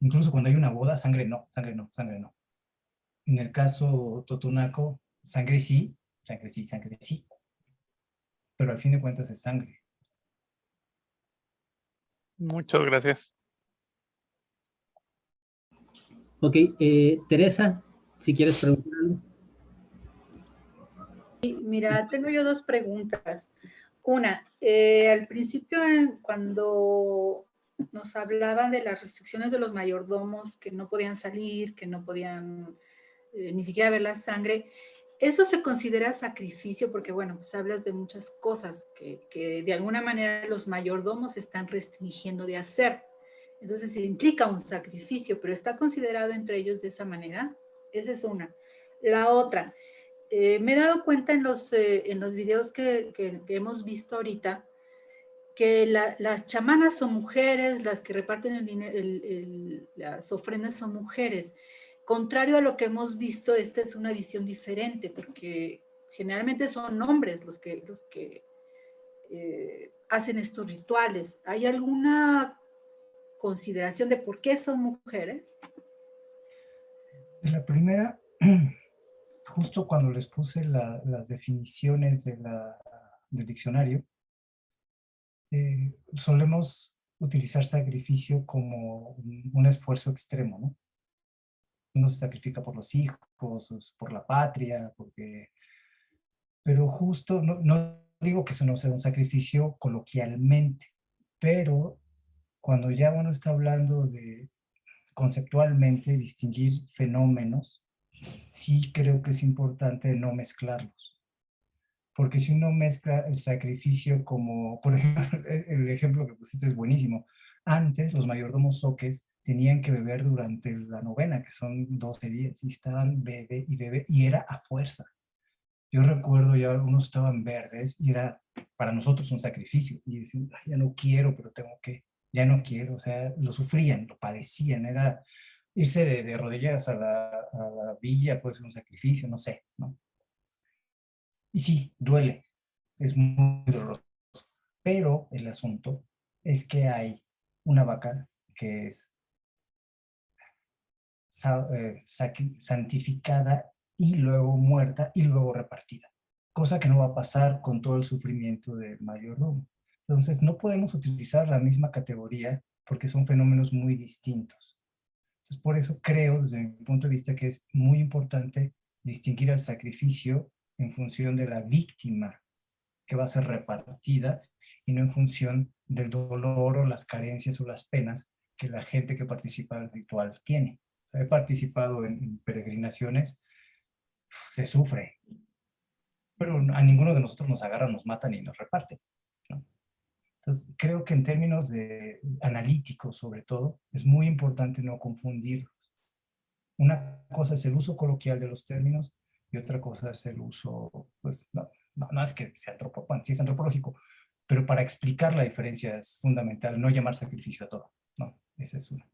Incluso cuando hay una boda, sangre no, sangre no, sangre no. En el caso Totonaco, sangre sí, sangre sí, sangre sí. Pero al fin de cuentas es sangre. Muchas gracias. Ok, Teresa, si quieres preguntar algo. Mira, tengo yo dos preguntas. Una, al principio cuando nos hablaban de las restricciones de los mayordomos, que no podían salir, que no podían ni siquiera ver la sangre, ¿eso se considera sacrificio? Porque bueno, pues hablas de muchas cosas que de alguna manera los mayordomos están restringiendo de hacer. Entonces se implica un sacrificio, pero ¿está considerado entre ellos de esa manera? Esa es una. La otra, me he dado cuenta en los videos que hemos visto ahorita que las chamanas son mujeres, las que reparten el dinero, las ofrendas son mujeres. contrario a lo que hemos visto, esta es una visión diferente, porque generalmente son hombres los que hacen estos rituales. ¿Hay alguna consideración de por qué son mujeres? La primera, justo cuando les puse las definiciones del diccionario, solemos utilizar sacrificio como un esfuerzo extremo, ¿no? Uno se sacrifica por los hijos, por la patria, pero justo, no digo que eso no sea un sacrificio coloquialmente, pero cuando ya uno está hablando de conceptualmente distinguir fenómenos, sí creo que es importante no mezclarlos. Porque si uno mezcla el sacrificio como, por ejemplo, el ejemplo que pusiste es buenísimo. Antes los mayordomos zoques tenían que beber durante la novena, que son 12 días, y estaban bebe y bebe, y era a fuerza. Yo recuerdo ya unos estaban verdes y era para nosotros un sacrificio. Y decían, "Ay, ya no quiero, pero tengo que, ya no quiero". O sea, lo sufrían, lo padecían. Era irse de rodillas a la villa, puede ser un sacrificio, no sé, ¿no? Y sí, duele, es muy doloroso. Pero el asunto es que hay una vaca que es santificada y luego muerta y luego repartida. Cosa que no va a pasar con todo el sufrimiento del mayordomo. Entonces no podemos utilizar la misma categoría porque son fenómenos muy distintos. Entonces por eso creo, desde mi punto de vista, que es muy importante distinguir al sacrificio en función de la víctima que va a ser repartida y no en función del dolor o las carencias o las penas que la gente que participa del ritual tiene. O sea, he participado en peregrinaciones, se sufre, pero a ninguno de nosotros nos agarran, nos matan y nos reparten, ¿no? Entonces, creo que en términos de analíticos, sobre todo, es muy importante no confundirlos. Una cosa es el uso coloquial de los términos y otra cosa es el uso, pues, no es que sea sí es antropológico, pero para explicar la diferencia es fundamental no llamar sacrificio a todo, ¿no? Esa es una.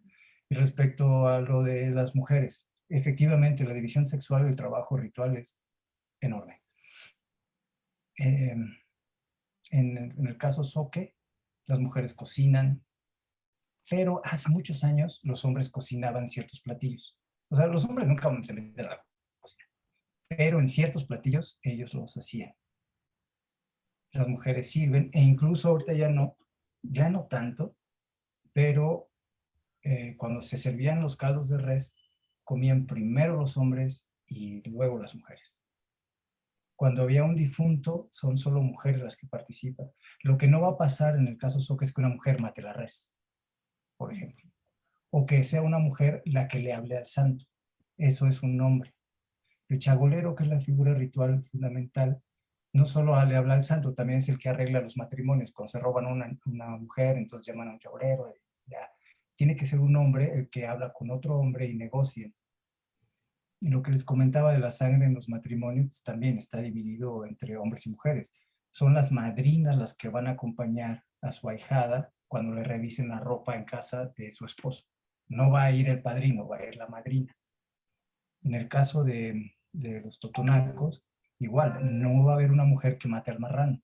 Y respecto a lo de las mujeres, efectivamente la división sexual del trabajo ritual es enorme. En el caso Soque, las mujeres cocinan, pero hace muchos años los hombres cocinaban ciertos platillos. O sea, los hombres nunca se meten a la cocina, pero en ciertos platillos ellos los hacían. Las mujeres sirven, e incluso ahorita ya no tanto, pero cuando se servían los caldos de res, comían primero los hombres y luego las mujeres. Cuando había un difunto, son solo mujeres las que participan. Lo que no va a pasar en el caso Soca es que una mujer mate la res, por ejemplo. O que sea una mujer la que le hable al santo. Eso es un nombre. El chagolero, que es la figura ritual fundamental, no solo le habla al santo, también es el que arregla los matrimonios. Cuando se roban una mujer, entonces llaman a un chagolero. Ya. Tiene que ser un hombre el que habla con otro hombre y negocien. Y lo que les comentaba de la sangre en los matrimonios, pues, también está dividido entre hombres y mujeres. Son las madrinas las que van a acompañar a su ahijada cuando le revisen la ropa en casa de su esposo. No va a ir el padrino, va a ir la madrina. En el caso de los totonacos, igual, no va a haber una mujer que mate al marrano.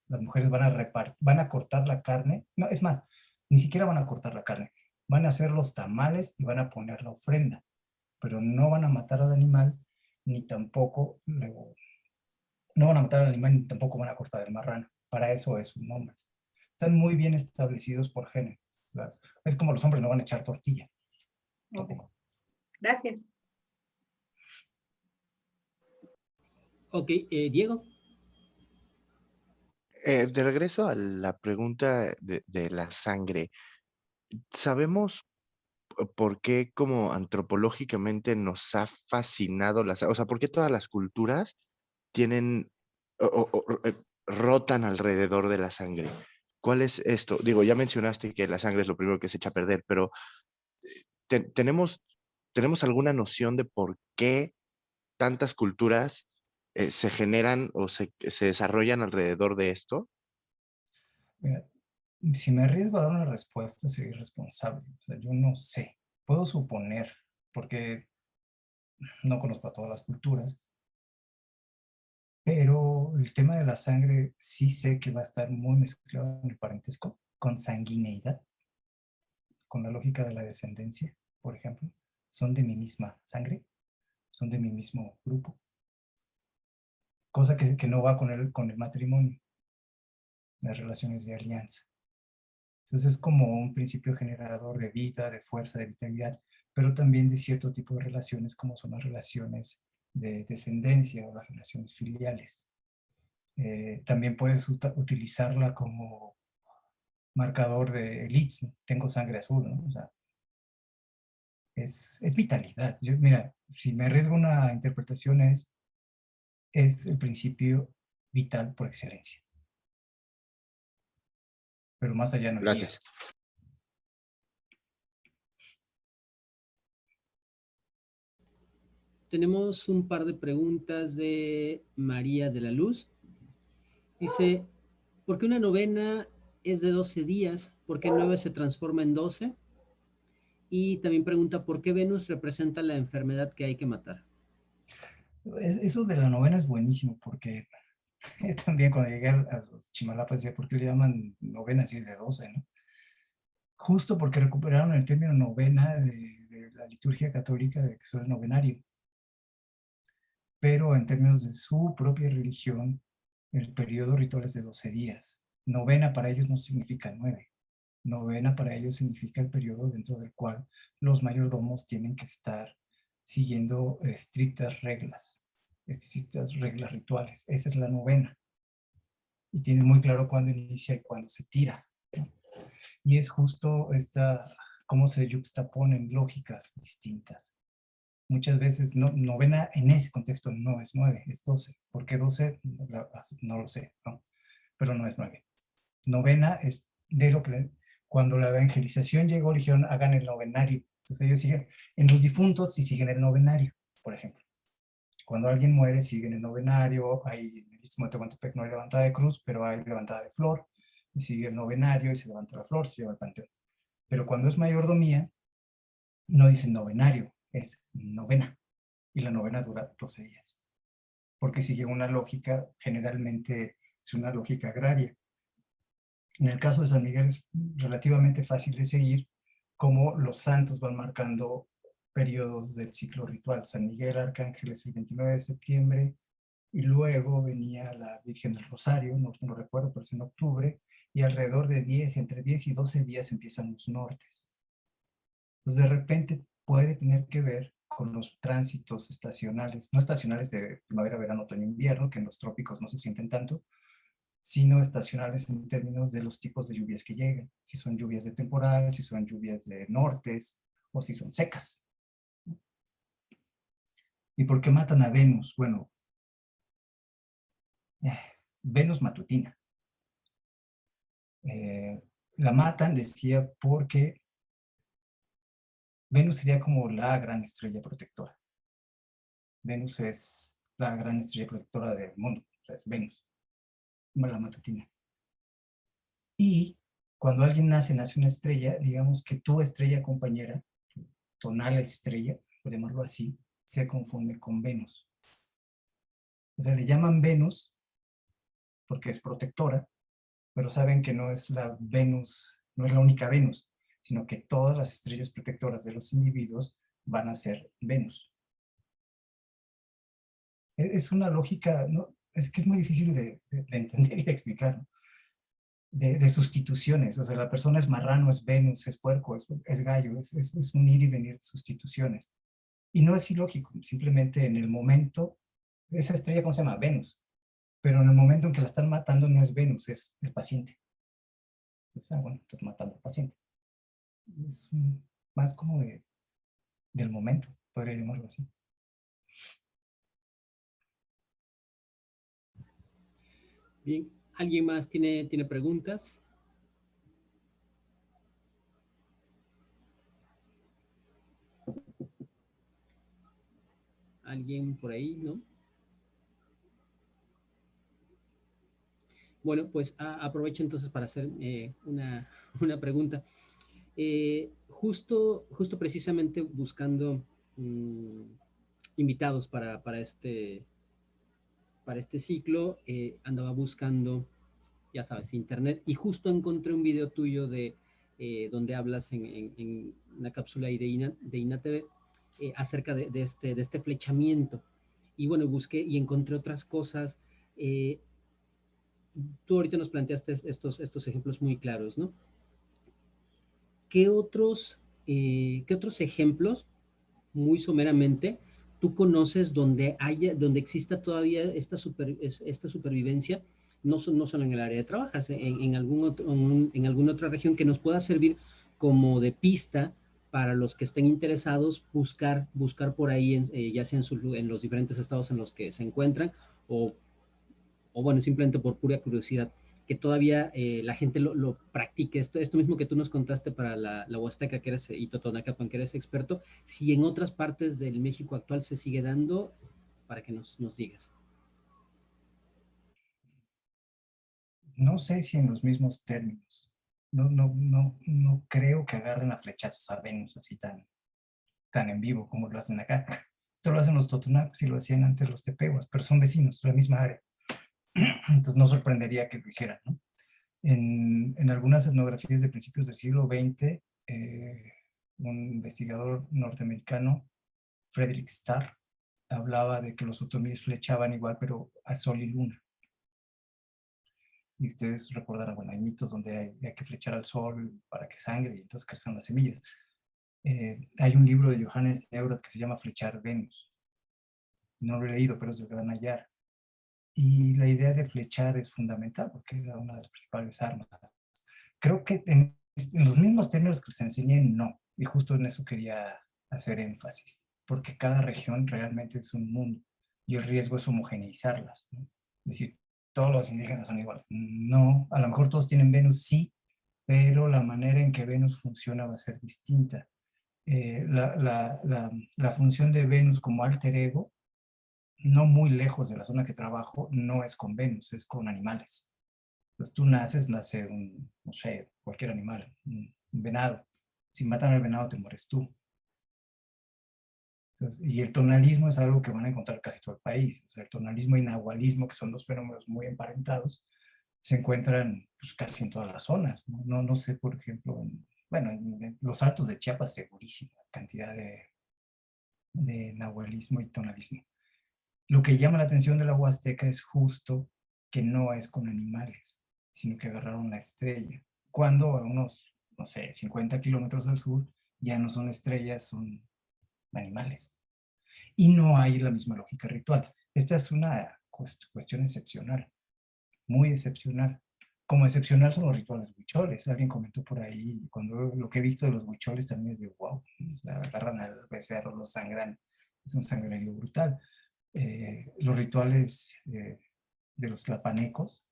Las mujeres van a cortar la carne. No, es más, ni siquiera van a cortar la carne. Van a hacer los tamales y van a poner la ofrenda, pero no van a matar al animal, ni tampoco, no van a matar al animal, ni tampoco van a cortar el marrano. Para eso es un hombre. Están muy bien establecidos por género. Es como los hombres no van a echar tortilla. Tampoco. Gracias. Ok, Diego. De regreso a la pregunta de la sangre, ¿sabemos por qué como antropológicamente nos ha fascinado la sangre? O sea, ¿por qué todas las culturas tienen rotan alrededor de la sangre? ¿Cuál es esto? Digo, ya mencionaste que la sangre es lo primero que se echa a perder, pero ¿tenemos alguna noción de por qué tantas culturas se generan o se desarrollan alrededor de esto? Mira, si me arriesgo a dar una respuesta, sería irresponsable. O sea, yo no sé. Puedo suponer, porque no conozco a todas las culturas, pero el tema de la sangre sí sé que va a estar muy mezclado en el parentesco, con sanguineidad, con la lógica de la descendencia, por ejemplo. Son de mi misma sangre, son de mi mismo grupo. Cosa que no va con el matrimonio, las relaciones de alianza. Entonces es como un principio generador de vida, de fuerza, de vitalidad, pero también de cierto tipo de relaciones como son las relaciones de descendencia o las relaciones filiales. También puedes utilizarla como marcador de elites. Tengo sangre azul, ¿no? O sea, es vitalidad. Mira, si me arriesgo una interpretación es el principio vital por excelencia. Pero más allá no iría. Gracias. Tenemos un par de preguntas de María de la Luz. Dice, ¿por qué una novena es de 12 días? ¿Por qué 9 se transforma en 12? Y también pregunta, ¿por qué Venus representa la enfermedad que hay que matar? Eso de la novena es buenísimo porque también cuando llegué a los Chimalapas decía, ¿por qué le llaman novena si es de 12, no? Justo porque recuperaron el término novena de la liturgia católica, de que eso es novenario. Pero en términos de su propia religión, el periodo ritual es de 12 días. Novena para ellos no significa 9. Novena para ellos significa el periodo dentro del cual los mayordomos tienen que estar siguiendo estrictas reglas rituales. Esa es la novena. Y tienen muy claro cuándo inicia y cuándo se tira, ¿no? Y es justo cómo se yuxtaponen lógicas distintas. Muchas veces novena en ese contexto no es 9, es 12. ¿Por qué 12? No lo sé, ¿no? Pero no es 9. Novena es de lo que cuando la evangelización llegó, le dijeron hagan el novenario. Entonces ellos siguen en los difuntos y siguen el novenario, por ejemplo. Cuando alguien muere, siguen el novenario. Hay en el Istmo de Tehuantepec no hay levantada de cruz, pero hay levantada de flor. Y sigue el novenario y se levanta la flor, se lleva al panteón. Pero cuando es mayordomía, no dicen novenario, es novena. Y la novena dura 12 días. Porque sigue una lógica, generalmente es una lógica agraria. En el caso de San Miguel es relativamente fácil de seguir cómo los santos van marcando periodos del ciclo ritual. San Miguel Arcángel es el 29 de septiembre y luego venía la Virgen del Rosario, no recuerdo, pero es en octubre, y alrededor de entre 10 y 12 días empiezan los nortes. Entonces de repente puede tener que ver con los tránsitos estacionales, no estacionales de primavera, verano, otoño, invierno, que en los trópicos no se sienten tanto, sino estacionales en términos de los tipos de lluvias que llegan, si son lluvias de temporal, si son lluvias de nortes, o si son secas. ¿Y por qué matan a Venus? Bueno, Venus matutina. La matan, decía, porque Venus sería como la gran estrella protectora. Venus es la gran estrella protectora del mundo, o sea, es Venus, la matutina. Y cuando alguien nace una estrella, digamos que tu estrella compañera, tonal estrella, por llamarlo así, se confunde con Venus. O sea, le llaman Venus porque es protectora, pero saben que no es la Venus, no es la única Venus, sino que todas las estrellas protectoras de los individuos van a ser Venus. Es una lógica, ¿no? Es que es muy difícil de entender y de explicar, ¿no? De sustituciones, o sea, la persona es marrano, es Venus, es puerco, es gallo, es un ir y venir de sustituciones. Y no es ilógico, simplemente en el momento, esa estrella, ¿cómo se llama? Venus. Pero en el momento en que la están matando no es Venus, es el paciente. Entonces, bueno, estás matando al paciente. Es más como del momento, podría llamarlo así. Bien, ¿alguien más tiene preguntas? ¿Alguien por ahí, no? Bueno, pues aprovecho entonces para hacer una pregunta. Justo precisamente buscando invitados para este ciclo, andaba buscando, ya sabes, internet, y justo encontré un video tuyo de donde hablas en una cápsula ahí de INATV acerca de este flechamiento. Y bueno, busqué y encontré otras cosas. Tú ahorita nos planteaste estos ejemplos muy claros, ¿no? ¿Qué otros ejemplos, muy someramente, tú conoces donde exista todavía esta supervivencia, no solo en el área de trabajas, en alguna otra región que nos pueda servir como de pista para los que estén interesados, buscar por ahí, ya sea en los diferentes estados en los que se encuentran, o bueno, simplemente por pura curiosidad, que todavía la gente lo practique. Esto mismo que tú nos contaste para la Huasteca, que eres, y Totonacapan, que eres experto, si en otras partes del México actual se sigue dando, para que nos digas. No sé si en los mismos términos. No creo que agarren a flechazos a Venus así tan en vivo como lo hacen acá. Esto lo hacen los totonacos y lo hacían antes los tepehuas, pero son vecinos, la misma área. Entonces no sorprendería que lo dijeran, ¿no? En algunas etnografías de principios del siglo XX, un investigador norteamericano, Frederick Starr, hablaba de que los otomíes flechaban igual, pero a sol y luna. Y ustedes recordarán, bueno, hay mitos donde hay que flechar al sol para que sangre y entonces crezcan las semillas. Hay un libro de Johannes Neuroth que se llama Flechar Venus. No lo he leído, pero es lo que van a hallar. Y la idea de flechar es fundamental porque era una de las principales armas. Creo que en los mismos términos que les enseñé, no. Y justo en eso quería hacer énfasis. Porque cada región realmente es un mundo. Y el riesgo es homogeneizarlas, ¿no? Es decir, todos los indígenas son iguales. No, a lo mejor todos tienen Venus, sí, pero la manera en que Venus funciona va a ser distinta. La función de Venus como alter ego, no muy lejos de la zona que trabajo, no es con Venus, es con animales. Entonces tú nace no sé, cualquier animal, un venado. Si matan al venado te mueres tú. Entonces, y el tonalismo es algo que van a encontrar casi todo el país. O sea, el tonalismo y nahualismo, que son dos fenómenos muy emparentados, se encuentran pues, casi en todas las zonas. No sé, por ejemplo, en los altos de Chiapas, segurísima cantidad de nahualismo y tonalismo. Lo que llama la atención de la Huasteca es justo que no es con animales, sino que agarraron la estrella. Cuando a unos, no sé, 50 kilómetros al sur, ya no son estrellas, son animales. Y no hay la misma lógica ritual. Esta es una cuestión excepcional, muy excepcional. Como excepcional son los rituales huicholes. Alguien comentó por ahí, cuando lo que he visto de los huicholes también es de wow, agarran al becerro, lo sangran, es un sangrerío brutal. Los rituales de los tlapanecos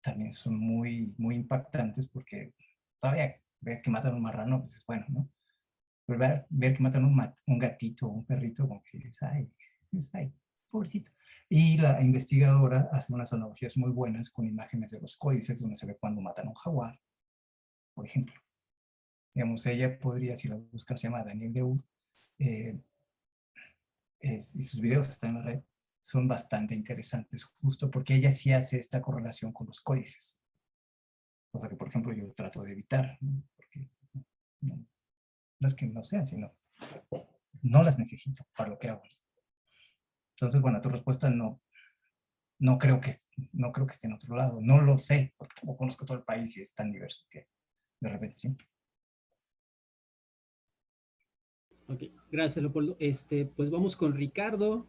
también son muy impactantes porque todavía ver que matan un marrano, pues es bueno, ¿no? Pero ver que matan un gatito o un perrito, como que dices, ay, pobrecito. Y la investigadora hace unas analogías muy buenas con imágenes de los códices donde se ve cuando matan a un jaguar, por ejemplo. Digamos, ella podría, si la buscan, se llama Daniel Deuve, y sus videos están en la red, son bastante interesantes, justo porque ella sí hace esta correlación con los códices. Cosa que, por ejemplo, yo trato de evitar, ¿no? Porque no es que no sean, sino no las necesito para lo que hago. Entonces, bueno, tu respuesta no creo que esté en otro lado. No lo sé, porque tampoco conozco todo el país y es tan diverso que de repente sí. Ok, gracias, Leopoldo. Pues vamos con Ricardo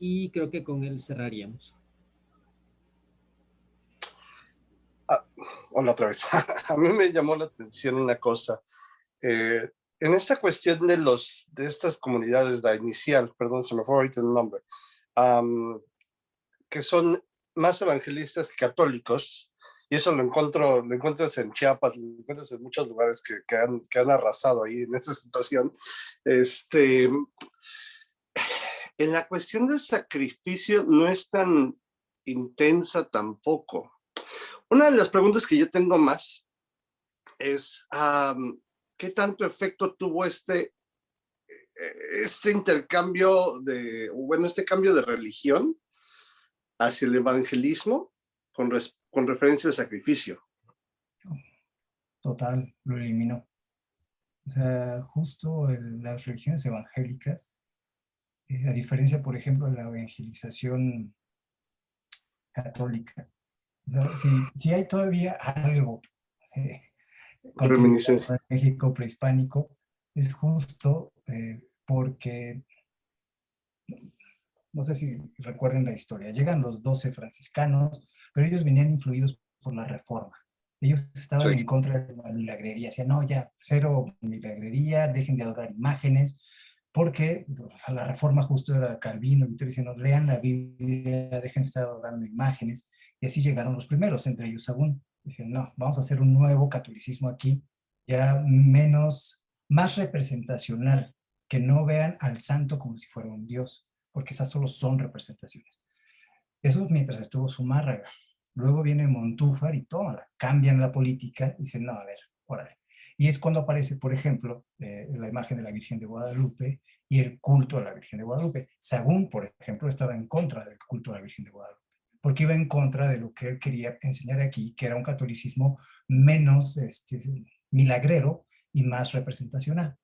y creo que con él cerraríamos. Hola otra vez. A mí me llamó la atención una cosa. En esta cuestión de estas comunidades, la inicial, perdón, se me fue ahorita el nombre, que son más evangelistas que católicos, y eso lo encuentras en Chiapas, lo encuentras en muchos lugares que han arrasado ahí en esa situación. En la cuestión del sacrificio no es tan intensa tampoco. Una de las preguntas que yo tengo más es, ¿qué tanto efecto tuvo este este intercambio este cambio de religión hacia el evangelismo con referencia al sacrificio. Total, lo eliminó. O sea, justo las religiones evangélicas, a diferencia, por ejemplo, de la evangelización católica, o sea, si hay todavía algo Reminiscencia. en México prehispánico, es justo porque, no sé si recuerden la historia, llegan los 12 franciscanos, pero ellos venían influidos por la Reforma. Ellos estaban en contra de la milagrería, decían, no, ya, cero milagrería, dejen de adorar imágenes, porque la Reforma justo era Calvino, diciendo, lean la Biblia, dejen de estar adorando imágenes, y así llegaron los primeros, entre ellos Sagún. Decían, no, vamos a hacer un nuevo catolicismo aquí, ya más representacional, que no vean al santo como si fuera un dios, porque esas solo son representaciones. Eso mientras estuvo Zumárraga. Luego viene Montúfar y cambian la política y dicen, no, a ver, órale. Y es cuando aparece, por ejemplo, la imagen de la Virgen de Guadalupe y el culto a la Virgen de Guadalupe. Sagún, por ejemplo, estaba en contra del culto a la Virgen de Guadalupe, porque iba en contra de lo que él quería enseñar aquí, que era un catolicismo menos milagrero y más representacional.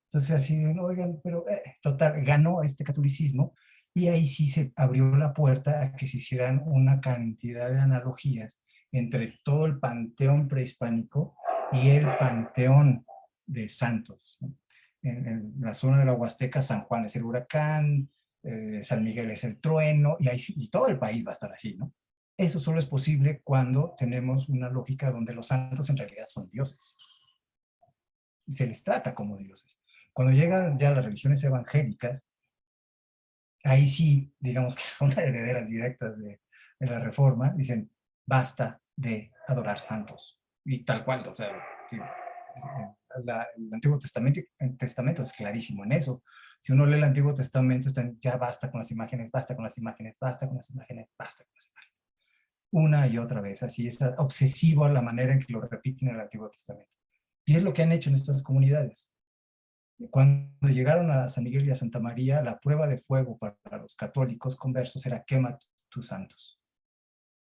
Entonces así, oigan, pero total, ganó este catolicismo y ahí sí se abrió la puerta a que se hicieran una cantidad de analogías entre todo el panteón prehispánico y el panteón de santos, ¿no? En la zona de la Huasteca, San Juan es el huracán, San Miguel es el trueno, y todo el país va a estar así, ¿no? Eso solo es posible cuando tenemos una lógica donde los santos en realidad son dioses. Y se les trata como dioses. Cuando llegan ya las religiones evangélicas, ahí sí, digamos que son herederas directas de la Reforma, dicen, basta de adorar santos. Y tal cual, o sea, el Antiguo Testamento es clarísimo en eso. Si uno lee el Antiguo Testamento, ya basta con las imágenes, basta con las imágenes, basta con las imágenes, basta con las imágenes. Una y otra vez, así es obsesivo a la manera en que lo repiten en el Antiguo Testamento. Y es lo que han hecho en estas comunidades. Cuando llegaron a San Miguel y a Santa María, la prueba de fuego para los católicos conversos era quema tus santos.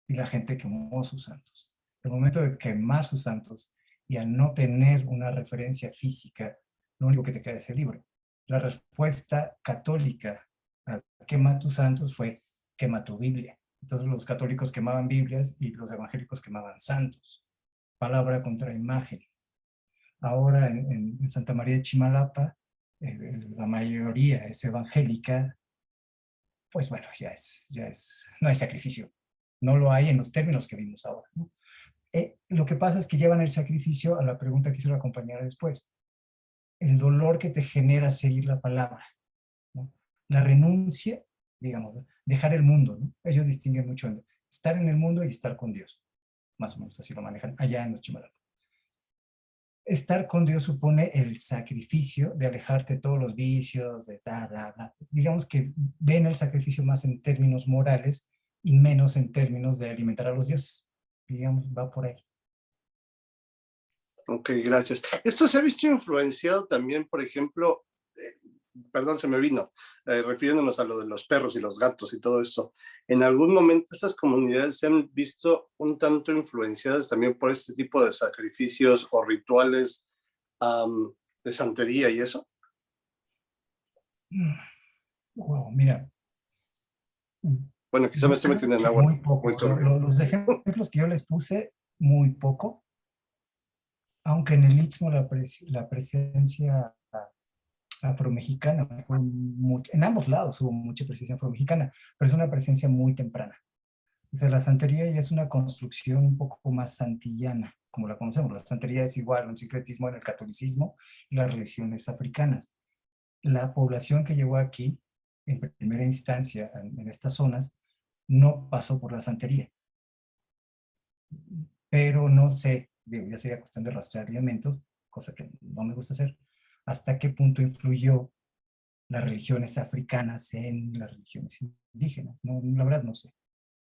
Y la gente quemó sus santos. El momento de quemar sus santos y al no tener una referencia física, lo único que te queda es el libro. La respuesta católica a quema tus santos fue quema tu Biblia. Entonces los católicos quemaban Biblias y los evangélicos quemaban santos. Palabra contra imagen. Ahora en Santa María de Chimalapa, la mayoría es evangélica, pues bueno, no hay sacrificio. No lo hay en los términos que vimos ahora, ¿no? Lo que pasa es que llevan el sacrificio a la pregunta que hizo la compañera después. El dolor que te genera seguir la palabra, ¿no? La renuncia, digamos, dejar el mundo, ¿no? Ellos distinguen mucho entre estar en el mundo y estar con Dios. Más o menos así lo manejan allá en los Chimalapa. Estar con Dios supone el sacrificio de alejarte de todos los vicios, digamos que ven el sacrificio más en términos morales y menos en términos de alimentar a los dioses. Digamos, va por ahí. Ok, gracias. Esto se ha visto influenciado también, por ejemplo, perdón, se me vino, refiriéndonos a lo de los perros y los gatos y todo eso. En algún momento estas comunidades se han visto un tanto influenciadas también por este tipo de sacrificios o rituales de santería y eso. Wow, mira. Bueno, quizá me estoy metiendo en agua. Muy poco. Los ejemplos que yo les puse, muy poco. Aunque en el Istmo la presencia afromexicana fue en ambos lados hubo mucha presencia afromexicana, pero es una presencia muy temprana. O sea, la santería ya es una construcción un poco más santillana, como la conocemos. La santería es igual un sincretismo en el catolicismo y las religiones africanas. La población que llegó aquí, en primera instancia, en estas zonas, no pasó por la santería. Pero no sé, ya sería cuestión de rastrear elementos, cosa que no me gusta hacer, hasta qué punto influyó las religiones africanas en las religiones indígenas. No, la verdad no sé.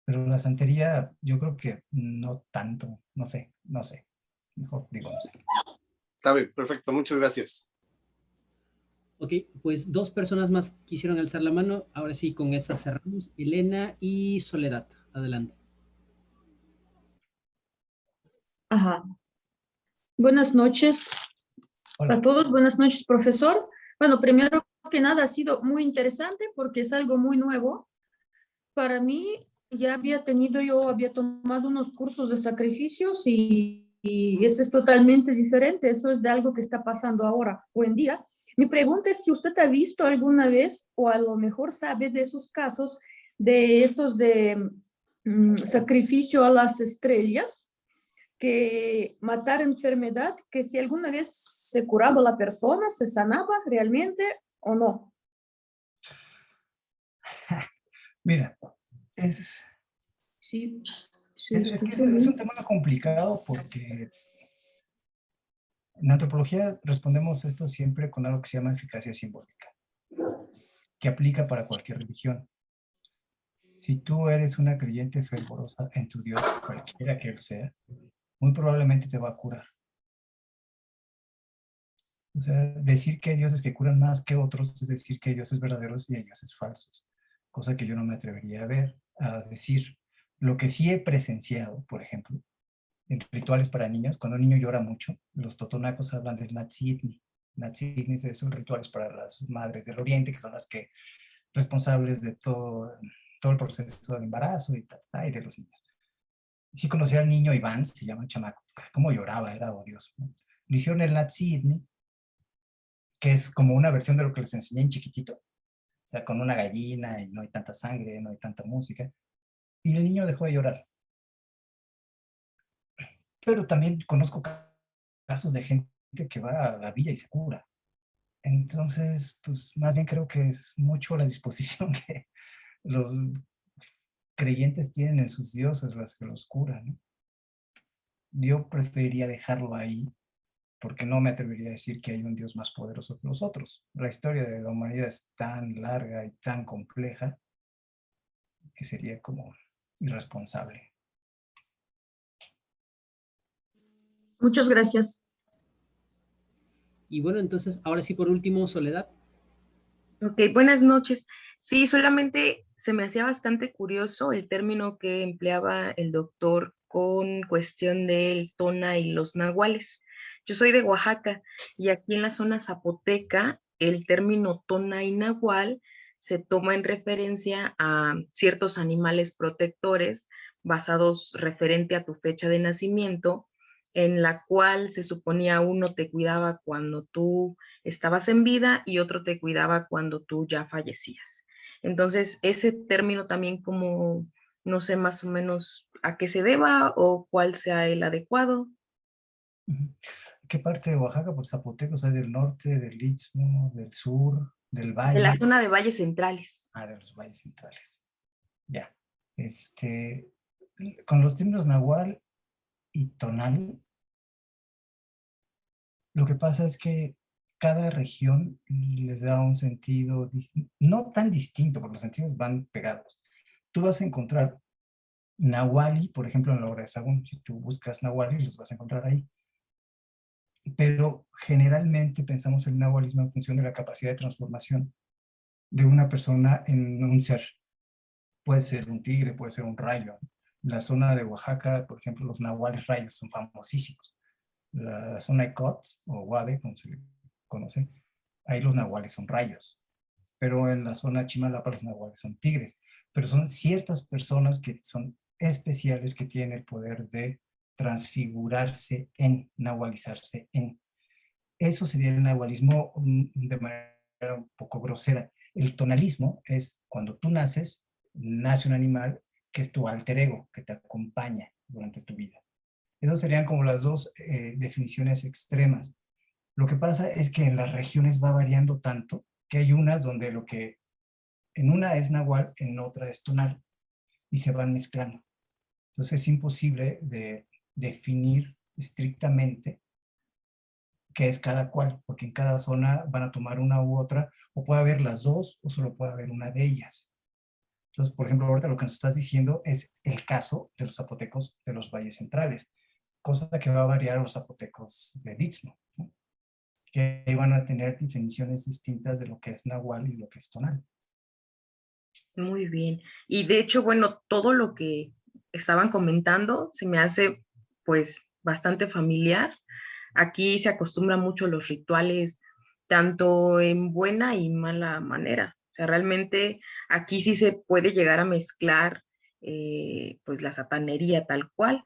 Pero la santería yo creo que no tanto, no sé. Mejor digo no sé. Está bien, perfecto, muchas gracias. Ok, pues 2 personas más quisieron alzar la mano. Ahora sí, con esa cerramos. Elena y Soledad. Adelante. Ajá. Buenas noches Hola. a todos. Buenas noches, profesor. Bueno, primero que nada, ha sido muy interesante porque es algo muy nuevo. Para mí, ya había tomado unos cursos de sacrificios y ese es totalmente diferente. Eso es de algo que está pasando ahora, hoy en día. Mi pregunta es si usted ha visto alguna vez o a lo mejor sabe de esos casos de estos de sacrificio a las estrellas, que matar enfermedad, que si alguna vez se curaba la persona, se sanaba realmente o no. Mira, es Sí, que es un tema complicado porque en antropología respondemos esto siempre con algo que se llama eficacia simbólica, que aplica para cualquier religión. Si tú eres una creyente fervorosa en tu Dios, cualquiera que él sea, muy probablemente te va a curar. O sea, decir que hay dioses que curan más que otros es decir que hay dioses verdaderos y hay dioses falsos, cosa que yo no me atrevería a decir. Lo que sí he presenciado, por ejemplo, en rituales para niños, cuando un niño llora mucho, los totonacos hablan del Natsitni. Natsitni son rituales para las madres del oriente, que son las que responsables de todo el proceso del embarazo y de los niños. Sí conocí al niño Iván, se llama el chamaco, cómo lloraba, era odioso, ¿no? Le hicieron el Natsitni, que es como una versión de lo que les enseñé en chiquitito, o sea, con una gallina y no hay tanta sangre, no hay tanta música, y el niño dejó de llorar. Pero también conozco casos de gente que va a la villa y se cura. Entonces, pues más bien creo que es mucho la disposición que los creyentes tienen en sus dioses las que los curan, ¿no? Yo preferiría dejarlo ahí porque no me atrevería a decir que hay un Dios más poderoso que los otros. La historia de la humanidad es tan larga y tan compleja que sería como irresponsable. Muchas gracias. Y bueno, entonces, ahora sí, por último, Soledad. Ok, buenas noches. Sí, solamente se me hacía bastante curioso el término que empleaba el doctor con cuestión del tona y los nahuales. Yo soy de Oaxaca y aquí en la zona zapoteca el término tona y nahual se toma en referencia a ciertos animales protectores basados referente a tu fecha de nacimiento, en la cual se suponía uno te cuidaba cuando tú estabas en vida y otro te cuidaba cuando tú ya fallecías. Entonces, ese término también como, no sé más o menos a qué se deba o cuál sea el adecuado. ¿Qué parte de Oaxaca? Por Zapoteco, o sea, del norte, del Istmo, del sur, del De la valle. zona de valles centrales. De los valles centrales. Ya. Con los términos nahual y tonal, lo que pasa es que cada región les da un sentido no tan distinto, porque los sentidos van pegados. Tú vas a encontrar nahuali, por ejemplo, en la obra de Sahagún. Si tú buscas nahuali, los vas a encontrar ahí. Pero generalmente pensamos en el nahualismo en función de la capacidad de transformación de una persona en un ser. Puede ser un tigre, puede ser un rayo. En la zona de Oaxaca, por ejemplo, los nahuales rayos son famosísimos. La zona de Cots, o Guave, como se le conoce, ahí los nahuales son rayos. Pero en la zona Chimalapa los nahuales son tigres. Pero son ciertas personas que son especiales, que tienen el poder de transfigurarse en, nahualizarse en. Eso sería el nahualismo de manera un poco grosera. El tonalismo es cuando tú naces, nace un animal que es tu alter ego, que te acompaña durante tu vida. Esas serían como las dos definiciones extremas. Lo que pasa es que en las regiones va variando tanto que hay unas donde lo que en una es nahual, en otra es tonal, y se van mezclando. Entonces es imposible de definir estrictamente qué es cada cual, porque en cada zona van a tomar una u otra, o puede haber las dos, o solo puede haber una de ellas. Entonces, por ejemplo, ahorita lo que nos estás diciendo es el caso de los zapotecos de los valles centrales, cosa que va a variar a los zapotecos del Istmo, ¿no? que iban a tener definiciones distintas de lo que es nahual y lo que es tonal. Muy bien. Y de hecho, bueno, todo lo que estaban comentando se me hace pues bastante familiar. Aquí se acostumbran mucho los rituales, tanto en buena y mala manera. O sea, realmente aquí sí se puede llegar a mezclar pues la satanería tal cual.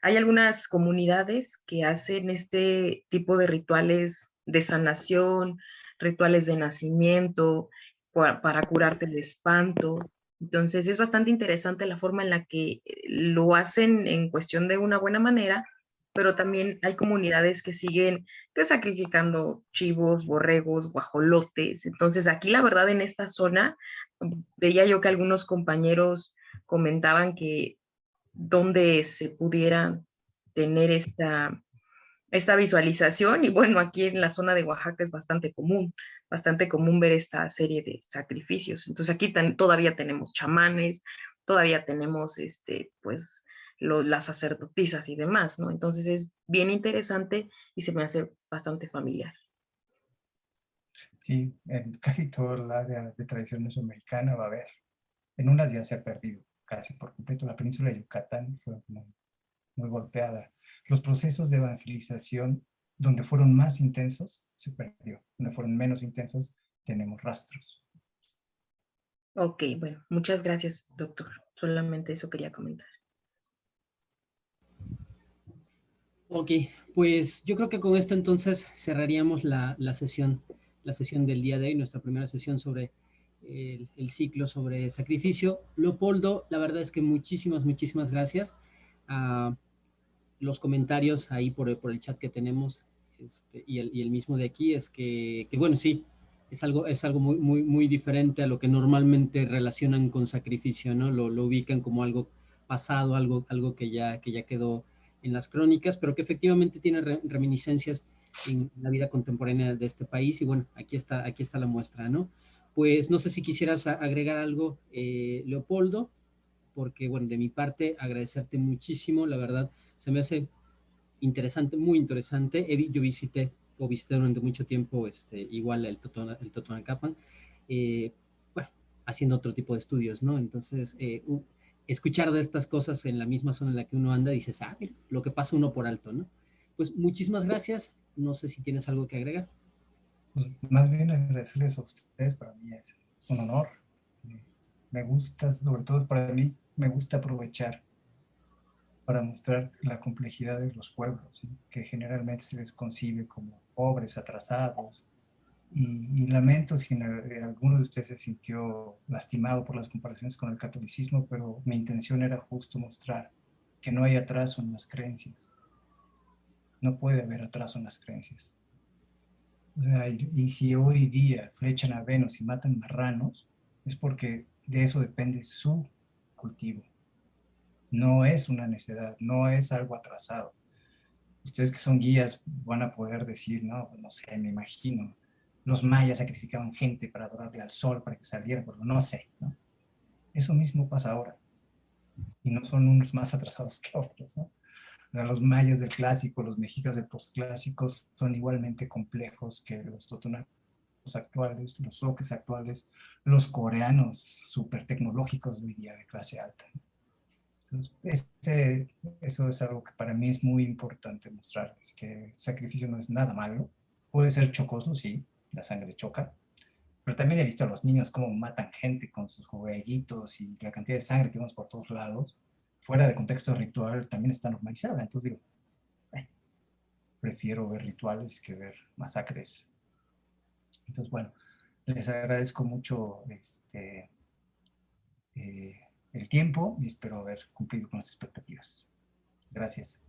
Hay algunas comunidades que hacen este tipo de rituales de sanación, rituales de nacimiento, para curarte de espanto. Entonces es bastante interesante la forma en la que lo hacen en cuestión de una buena manera, pero también hay comunidades que siguen sacrificando chivos, borregos, guajolotes. Entonces aquí la verdad en esta zona veía yo que algunos compañeros comentaban que donde se pudiera tener esta visualización. Y bueno, aquí en la zona de Oaxaca es bastante común ver esta serie de sacrificios. Entonces aquí todavía tenemos chamanes, todavía tenemos pues las sacerdotisas y demás, ¿no? Entonces es bien interesante y se me hace bastante familiar. Sí, en casi todo el área de tradición mesoamericana va a haber. En unas ya se ha perdido casi por completo. La península de Yucatán fue muy golpeada. Los procesos de evangelización, donde fueron más intensos, se perdió. Donde fueron menos intensos, tenemos rastros. Ok, bueno, muchas gracias, doctor. Solamente eso quería comentar. Ok, pues yo creo que con esto entonces cerraríamos la sesión del día de hoy, nuestra primera sesión sobre el ciclo sobre sacrificio. Leopoldo, la verdad es que muchísimas gracias. Los comentarios ahí por el chat que tenemos y el mismo de aquí es que bueno, sí, es algo muy diferente a lo que normalmente relacionan con sacrificio, ¿no? Lo ubican como algo pasado, algo que ya quedó en las crónicas, pero que efectivamente tiene reminiscencias en la vida contemporánea de este país. Y bueno, aquí está la muestra, ¿no? Pues no sé si quisieras agregar algo, Leopoldo, porque bueno, de mi parte, agradecerte muchísimo, la verdad, se me hace interesante, muy interesante. Yo visité durante mucho tiempo igual el Totonacapan, bueno, haciendo otro tipo de estudios, ¿no? Entonces, escuchar de estas cosas en la misma zona en la que uno anda, dices, mira, lo que pasa uno por alto, ¿no? Pues muchísimas gracias. No sé si tienes algo que agregar. Pues más bien agradecerles a ustedes, para mí es un honor. Me gusta, sobre todo para mí, me gusta aprovechar para mostrar la complejidad de los pueblos, ¿sí? Que generalmente se les concibe como pobres, atrasados, y lamento si alguno de ustedes se sintió lastimado por las comparaciones con el catolicismo, pero mi intención era justo mostrar que no hay atraso en las creencias. No puede haber atraso en las creencias. O sea, y si hoy día flechan a Venus y matan marranos, es porque de eso depende su cultivo. No es una necedad, no es algo atrasado. Ustedes que son guías van a poder decir, no sé, me imagino, los mayas sacrificaban gente para adorarle al sol, para que saliera, pero no sé, ¿no? Eso mismo pasa ahora. Y no son unos más atrasados que otros, ¿no? Los mayas del clásico, los mexicas del postclásicos son igualmente complejos que los totonacos actuales, los zoques actuales, los coreanos súper tecnológicos de hoy día de clase alta. Entonces, eso es algo que para mí es muy importante mostrarles, que el sacrificio no es nada malo. Puede ser chocoso, sí, la sangre choca, pero también he visto a los niños cómo matan gente con sus jueguitos y la cantidad de sangre que vemos por todos lados, fuera de contexto ritual, también está normalizada. Entonces digo, prefiero ver rituales que ver masacres. Entonces, bueno, les agradezco mucho el tiempo y espero haber cumplido con las expectativas. Gracias.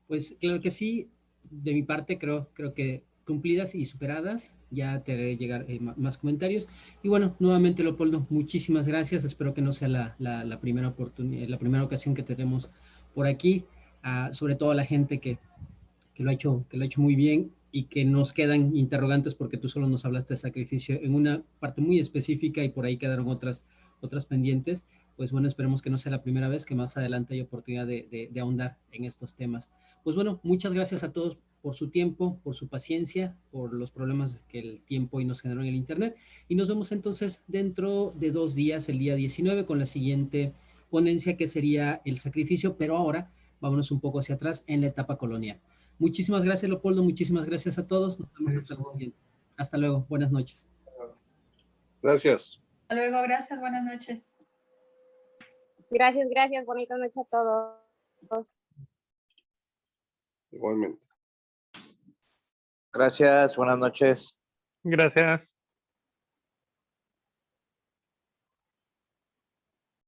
Pues claro que sí, de mi parte creo que cumplidas y superadas. Ya te haré llegar más comentarios. Y bueno, nuevamente, Leopoldo, muchísimas gracias. Espero que no sea la primera oportunidad, la primera ocasión que tenemos por aquí. Sobre todo a la gente que lo ha hecho muy bien y que nos quedan interrogantes porque tú solo nos hablaste de sacrificio en una parte muy específica y por ahí quedaron otras pendientes. Pues bueno, esperemos que no sea la primera vez, que más adelante hay oportunidad de ahondar en estos temas. Pues bueno, muchas gracias a todos por su tiempo, por su paciencia, por los problemas que el tiempo hoy nos generó en el Internet. Y nos vemos entonces dentro de 2 días, el día 19, con la siguiente ponencia que sería el sacrificio, pero ahora vámonos un poco hacia atrás en la etapa colonial. Muchísimas gracias, Leopoldo. Muchísimas gracias a todos. Nos vemos hasta la siguiente. Hasta luego. Buenas noches. Gracias. Hasta luego, gracias, buenas noches. Gracias, gracias. Bonita noche a todos. Igualmente. Gracias, buenas noches. Gracias.